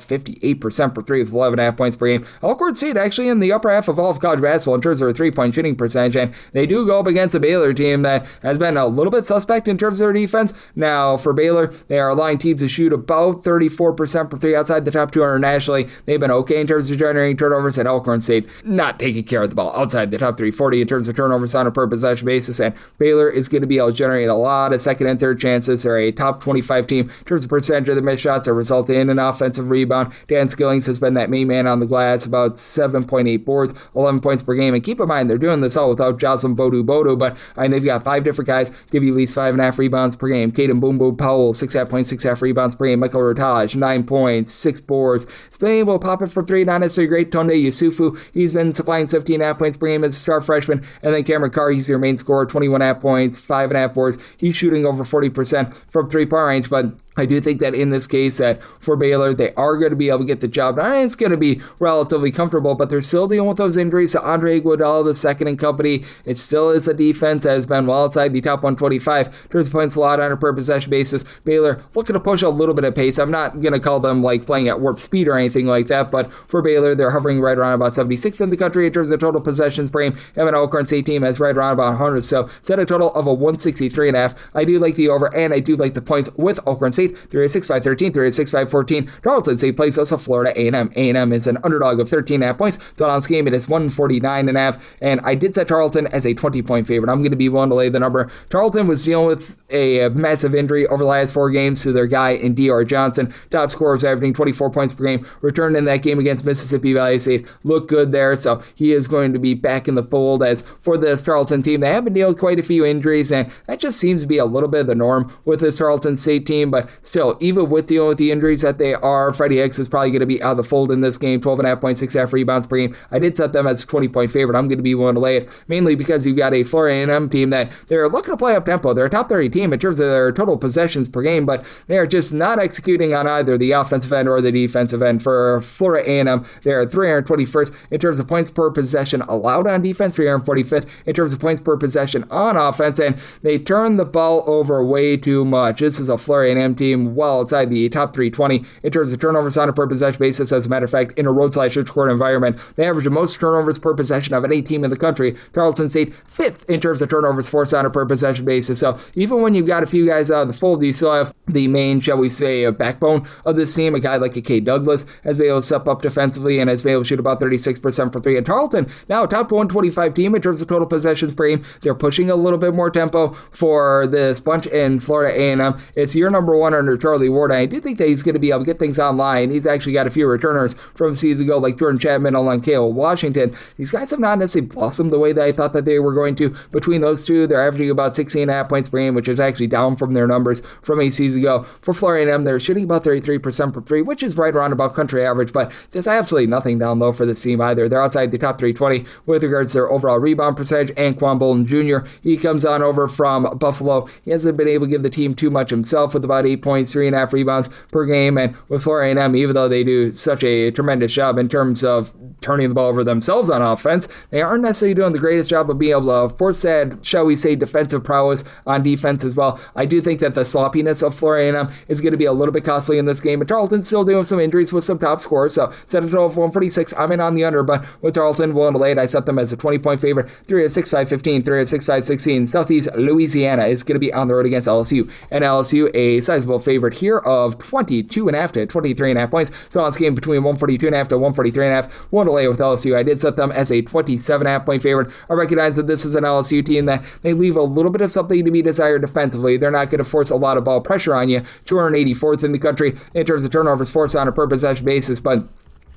58% for 3 with 11.5 points per game. Alcorn State actually in the upper half of all of college basketball in terms of their 3-point shooting percentage, and they do go up against a Baylor team that has been a little bit suspect in terms of their defense. Now, for Baylor, they are allowing teams to shoot about 34% for 3 outside the top 200 nationally. They've been okay in terms of generating turnovers, at Alcorn State not taking care of the ball outside the top 340 in terms of turnovers on a per possession basis, and Baylor is going to be able to generate a lot of second and third chances. They're a top 25 team in terms of percentage of the missed shots that result in an offensive rebound. Dan Skillings has been that main man on the glass, about 7.8 boards, 11 points per game, and keep in mind they're doing this all without Jocelyn Bodu, but they've got 5 different guys give you at least 5.5 rebounds per game. Caden Boom Boom Powell, 6.5 points, 6.5 rebounds per game. Michael Rotage, 9 points, 6 boards. He's been able to pop it from 3, not necessarily great. Tunde Yusufu, he's been supplying 17.5 points per game as a star freshman, and then Cameron Carr, he's your main scorer, 21.5 points, 5.5 boards. He's shooting over 40% from 3-point range, but I do think that in this case that for Baylor, they are going to be able to get the job done. It's going to be relatively comfortable, but they're still dealing with those injuries to Andre Iguodala II and company. It still is a defense that has been well outside the top 125 in terms of points allowed on a per possession basis. Baylor looking to push a little bit of pace. I'm not going to call them like playing at warp speed or anything like that, but for Baylor, they're hovering right around about 76th in the country in terms of total possessions per game. And an Alcorn St team has right around about 100, so set a total of a 163.5. I do like the over, and I do like the points with Alcorn State. 36-5-13, 36-5-14. Tarleton State plays us at Florida A&M. A&M is an underdog of 13.5 points. Total on this game, it is 149.5, and I did set Tarleton as a 20-point favorite. I'm going to be willing to lay the number. Tarleton was dealing with a massive injury over the last 4 games to their guy in D.R. Johnson. Top scorer was averaging 24 points per game. Returned in that game against Mississippi Valley State. Looked good there, so he is going to be back in the fold. As for this Tarleton team, they have been dealing with quite a few injuries, and that just seems to be a little bit of the norm with this Tarleton State team, but still, even with dealing with the injuries that they are, Freddie Hicks is probably going to be out of the fold in this game. 12.5 points, 6.5 rebounds per game. I did set them as a 20-point favorite. I'm going to be willing to lay it, mainly because you've got a Florida A&M team that they're looking to play up tempo. They're a top 30 team in terms of their total possessions per game, but they are just not executing on either the offensive end or the defensive end. For Florida A&M, they're 321st in terms of points per possession allowed on defense, 345th in terms of points per possession on offense, and they turn the ball over way too much. This is a Florida A&M team well outside the top 320 in terms of turnovers on a per possession basis. As a matter of fact, in a road/court environment, they average the most turnovers per possession of any team in the country. Tarleton State 5th in terms of turnovers forced on a per possession basis. So even when you've got a few guys out of the fold, you still have the main, shall we say, backbone of this team. A guy like a K. Douglas has been able to step up defensively and has been able to shoot about 36% from three. And Tarleton, now a top 125 team in terms of total possessions per game. They're pushing a little bit more tempo for this bunch in Florida A&M. It's year number 1 under Charlie Ward. I do think that he's going to be able to get things online. He's actually got a few returners from seasons ago, like Jordan Chapman along Kale Washington. These guys have not necessarily blossomed the way that I thought that they were going to. Between those two, they're averaging about 16.5 points per game, which is actually down from their numbers from a season ago. For Florida A&M, they're shooting about 33% from three, which is right around about country average, but just absolutely nothing down low for this team either. They're outside the top 320 with regards to their overall rebound percentage. And Quan Bolden Jr., he comes on over from Buffalo. He hasn't been able to give the team too much himself with about 8 points, 3.5 rebounds per game. And with Florida A&M, even though they do such a tremendous job in terms of turning the ball over themselves on offense, they aren't necessarily doing the greatest job of being able to force that, shall we say, defensive prowess on defense as well. I do think that the sloppiness of Florida A&M is going to be a little bit costly in this game. And Tarleton's still dealing with some injuries with some top scorers, so set a total of 146. I'm in on the under, but with Tarleton willing to lay it, I set them as a 20-point favorite. 3-6-5-15, 3-6-5-16. Southeast Louisiana is going to be on the road against LSU, and LSU a sizable favorite here of 22.5 to 23.5 points. So on this game between 142.5 to 143.5. One to lay with LSU. I did set them as a 27.5 point favorite. I recognize that this is an LSU team that they leave a little bit of something to be desired defensively. They're not going to force a lot of ball pressure on you. 284th in the country in terms of turnovers forced on a per possession basis, but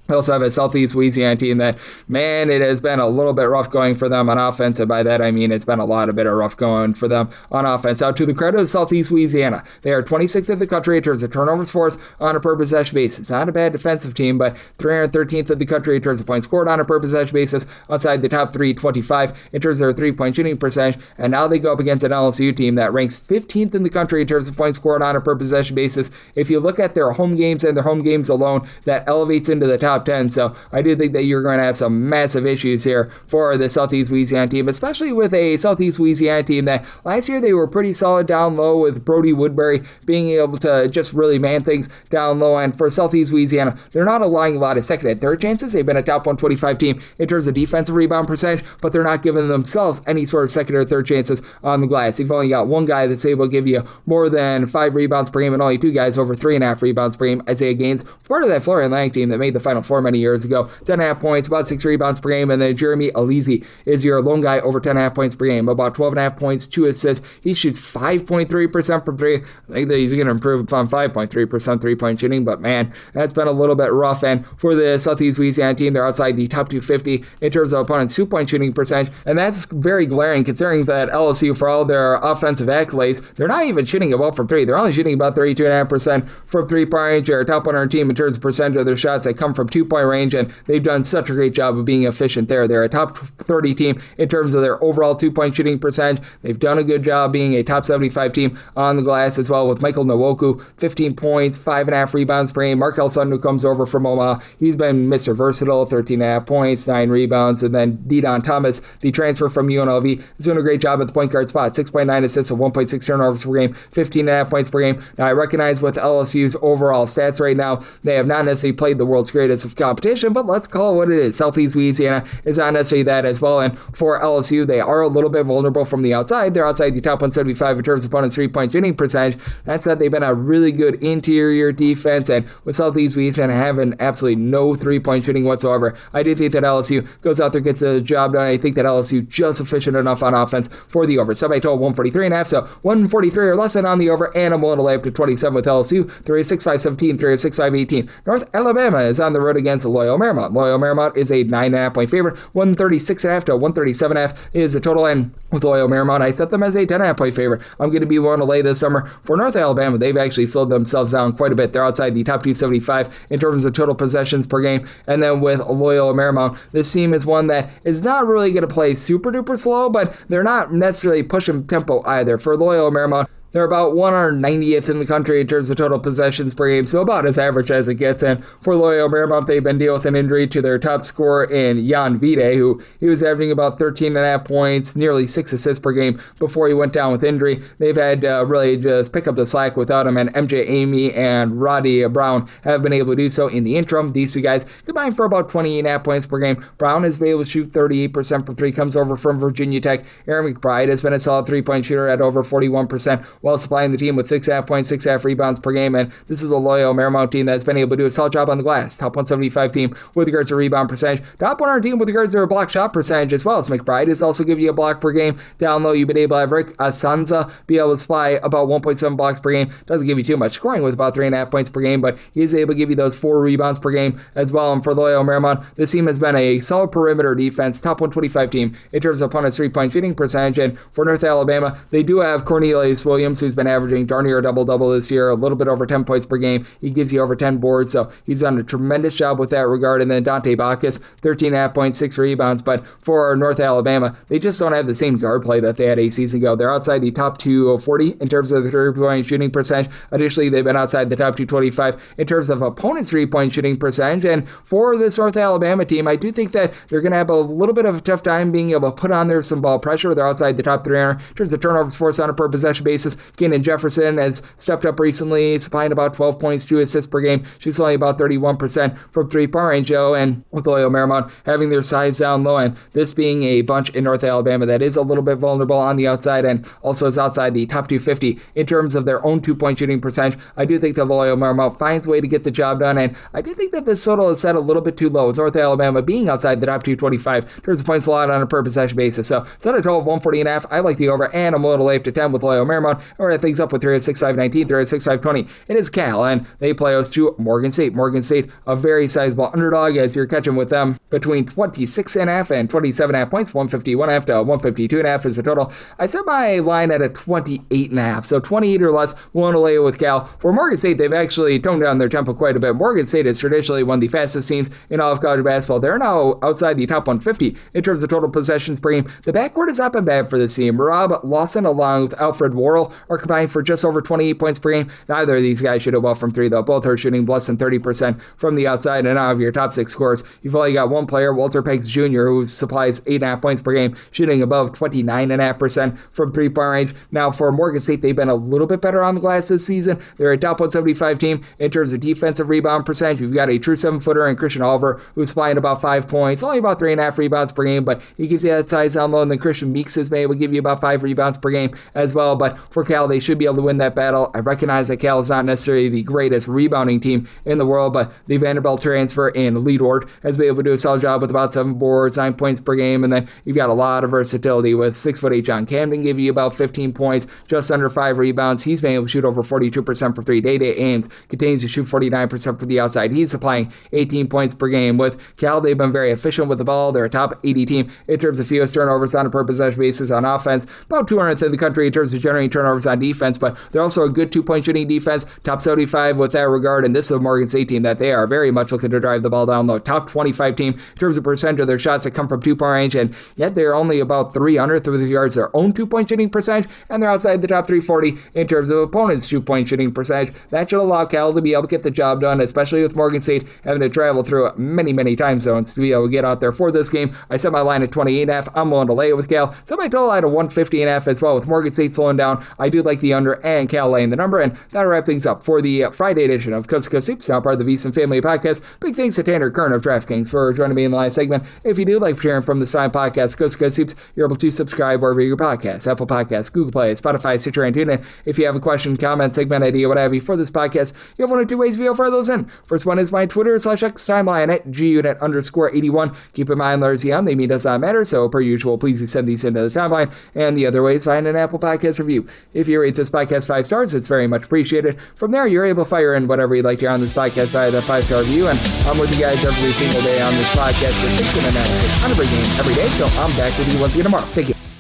I also have a Southeast Louisiana team that, man, it has been a little bit rough going for them on offense, and by that I mean it's been a lot of bit of rough going for them on offense. Now, to the credit of Southeast Louisiana, they are 26th in the country in terms of turnovers forced on a per possession basis. Not a bad defensive team, but 313th in the country in terms of points scored on a per possession basis, outside the top 325 in terms of their three-point shooting percentage. And now they go up against an LSU team that ranks 15th in the country in terms of points scored on a per possession basis. If you look at their home games and their home games alone, that elevates into the top 10. So I do think that you're going to have some massive issues here for the Southeast Louisiana team, especially with a Southeast Louisiana team that last year they were pretty solid down low, with Brody Woodbury being able to just really man things down low. And for Southeast Louisiana, they're not allowing a lot of second and third chances. They've been a top 125 team in terms of defensive rebound percentage, but they're not giving themselves any sort of second or third chances on the glass. You've only got one guy that's able to give you more than 5 rebounds per game, and only 2 guys over 3.5 rebounds per game. Isaiah Gaines, part of that Florida Atlantic team that made the Final Four many years ago, 10.5 points, about 6 rebounds per game. And then Jeremy Alizi is your lone guy over 10.5 points per game, about 12.5 points, 2 assists. He shoots 5.3% from 3. I think that he's going to improve upon 5.3% three-point shooting, but man, that's been a little bit rough. And for the Southeast Louisiana team, they're outside the top 250 in terms of opponents' 2-point shooting percentage, and that's very glaring considering that LSU, for all their offensive accolades, they're not even shooting it well from 3. They're only shooting about 32.5% from 3-point range. They're a top 100 team in terms of percentage of their shots that come from 2-point range, and they've done such a great job of being efficient there. They're a top 30 team in terms of their overall 2-point shooting percentage. They've done a good job being a top 75 team on the glass as well, with Michael Nwoku, 15 points, 5.5 rebounds per game. Markel Sutton, who comes over from Omaha, he's been Mr. Versatile, 13.5 points, 9 rebounds. And then Didon Thomas, the transfer from UNLV, is doing a great job at the point guard spot, 6.9 assists and 1.6 turnovers per game, 15.5 points per game. Now, I recognize with LSU's overall stats right now, they have not necessarily played the world's greatest of competition, but let's call it what it is. Southeast Louisiana is not necessarily that as well, and for LSU, they are a little bit vulnerable from the outside. They're outside the top 175 in terms of opponents' three-point shooting percentage. That said, they've been a really good interior defense, and with Southeast Louisiana having absolutely no three-point shooting whatsoever, I do think that LSU goes out there, gets the job done. I think that LSU just efficient enough on offense for the over. Somebody told 143.5, so 143 or less than on the over, and I'm willing to lay up to 27 with LSU. 3-6-5-17, 3-6-5-18. North Alabama is on the road against Loyola Marymount. Loyola Marymount is a 9.5 point favorite. 136.5 to 137.5 is the total, and with Loyola Marymount, I set them as a 10.5 point favorite. I'm going to be willing to lay this summer. For North Alabama, they've actually slowed themselves down quite a bit. They're outside the top 275 in terms of total possessions per game. And then with Loyola Marymount, this team is one that is not really going to play super duper slow, but they're not necessarily pushing tempo either. For Loyola Marymount, They're about 190th in the country in terms of total possessions per game, so about as average as it gets. And for Loyola Marymount, they've been dealing with an injury to their top scorer in Jan Vide, who he was averaging about 13.5 points, nearly 6 assists per game before he went down with injury. They've had really just pick up the slack without him, and MJ Amy and Roddy Brown have been able to do so in the interim. These two guys combined for about 28.5 points per game. Brown has been able to shoot 38% from three, comes over from Virginia Tech. Aaron McBride has been a solid three-point shooter at over 41%, while supplying the team with 6.5 points, 6.5 rebounds per game. And this is a Loyola Marymount team that's been able to do a solid job on the glass. Top 175 team with regards to rebound percentage. Top 100 team with regards to their block shot percentage as well, as McBride has also given you a block per game. Down low, you've been able to have Rick Asanza be able to supply about 1.7 blocks per game. Doesn't give you too much scoring with about 3.5 points per game, but he is able to give you those 4 rebounds per game as well. And for Loyola Marymount, this team has been a solid perimeter defense, top 125 team in terms of opponent's three-point shooting percentage. And for North Alabama, they do have Cornelius Williams, who's been averaging darn near a double-double this year, a little bit over 10 points per game. He gives you over 10 boards, so he's done a tremendous job with that regard. And then Dante Bacchus, 13.5 points, 6 rebounds. But for North Alabama, they just don't have the same guard play that they had a season ago. They're outside the top 240 in terms of the three-point shooting percentage. Additionally, they've been outside the top 225 in terms of opponent's three-point shooting percentage. And for this North Alabama team, I do think that they're going to have a little bit of a tough time being able to put on there some ball pressure. They're outside the top 300 in terms of turnovers forced on a per possession basis. Kenan Jefferson has stepped up recently, supplying about 12 points, 2 assists per game. She's only about 31% from three-point range, Joe. And with Loyola Marymount having their size down low, and this being a bunch in North Alabama that is a little bit vulnerable on the outside and also is outside the top 250 in terms of their own two-point shooting percentage, I do think that Loyola Marymount finds a way to get the job done, and I do think that this total is set a little bit too low, with North Alabama being outside the top 225 in terms of points allowed on a per possession basis. So set a total of 140.5. I like the over, and I'm willing to lay up to 10 with Loyola Marymount. We're at things up with 306.519, 306.520. It is Cal, and they play us to Morgan State. Morgan State, a very sizable underdog, as you're catching with them between 26.5 and 27.5 points. 151.5 to 152.5 is the total. I set my line at a 28.5, so 28 or less. Willing to lay it with Cal. For Morgan State, they've actually toned down their tempo quite a bit. Morgan State is traditionally one of the fastest teams in all of college basketball. They're now outside the top 150 in terms of total possessions per game. The backcourt has not been bad for this team. Rob Lawson along with Alfred Worrell are combined for just over 28 points per game. Neither of these guys shoot it well from three, though. Both are shooting less than 30% from the outside. And out of your top 6 scorers, you've only got one player, Walter Peggs Jr., who supplies 8.5 points per game, shooting above 29.5% from three-point range. Now, for Morgan State, they've been a little bit better on the glass this season. They're a top 175 team in terms of defensive rebound percentage. You've got a true 7-footer in Christian Oliver, who's supplying about 5 points, only about 3.5 rebounds per game, but he gives you that size down low. And then Christian Meeks has been able to give you about 5 rebounds per game as well. But for Cal, they should be able to win that battle. I recognize that Cal is not necessarily the greatest rebounding team in the world, but the Vanderbilt transfer in Lee Dort has been able to do a solid job with about 7 boards, 9 points per game. And then you've got a lot of versatility with 6'8" John Camden give you about 15 points, just under 5 rebounds. He's been able to shoot over 42% for three. Day-Day Ames continues to shoot 49% from the outside. He's supplying 18 points per game. With Cal, they've been very efficient with the ball. They're a top 80 team in terms of fewest turnovers on a per possession basis on offense, about 200th in the country in terms of generating turnovers on defense, but they're also a good 2-point shooting defense, top 75 with that regard. And this is a Morgan State team that they are very much looking to drive the ball down low. Top 25 team in terms of percentage of their shots that come from 2-point range, and yet they're only about 300th with regards to their own 2-point shooting percentage, and they're outside the top 340 in terms of opponents' 2-point shooting percentage. That should allow Cal to be able to get the job done, especially with Morgan State having to travel through many time zones to be able to get out there for this game. I set my line at 28.5. I'm willing to lay it with Cal. Set my total at a 150.5 as well, with Morgan State slowing down. I do like the under and Cal laying the number, and that'll wrap things up for the Friday edition of Coast to Coast Hoops, now part of the VSiN Family Podcast. Big thanks to Tanner Kern of DraftKings for joining me in the live segment. If you do like hearing from this fine podcast, Coast to Coast Hoops, you're able to subscribe wherever you get podcasts, Apple Podcasts, Google Play, Spotify, Stitcher, and TuneIn. If you have a question, comment, segment idea, what have you for this podcast, you have one or two ways to be able to fire those in. First one is my Twitter/X timeline at gunit_81. Keep in mind, letters beyond, they mean does not matter, so per usual, please do send these into the timeline. And the other way is find an Apple Podcast review. If you rate this podcast 5 stars, it's very much appreciated. From there, you're able to fire in whatever you'd like to hear on this podcast via that 5-star review, and I'm with you guys every single day on this podcast with picks and analysis on every game, every day, so I'm back with you once again tomorrow. Thank you.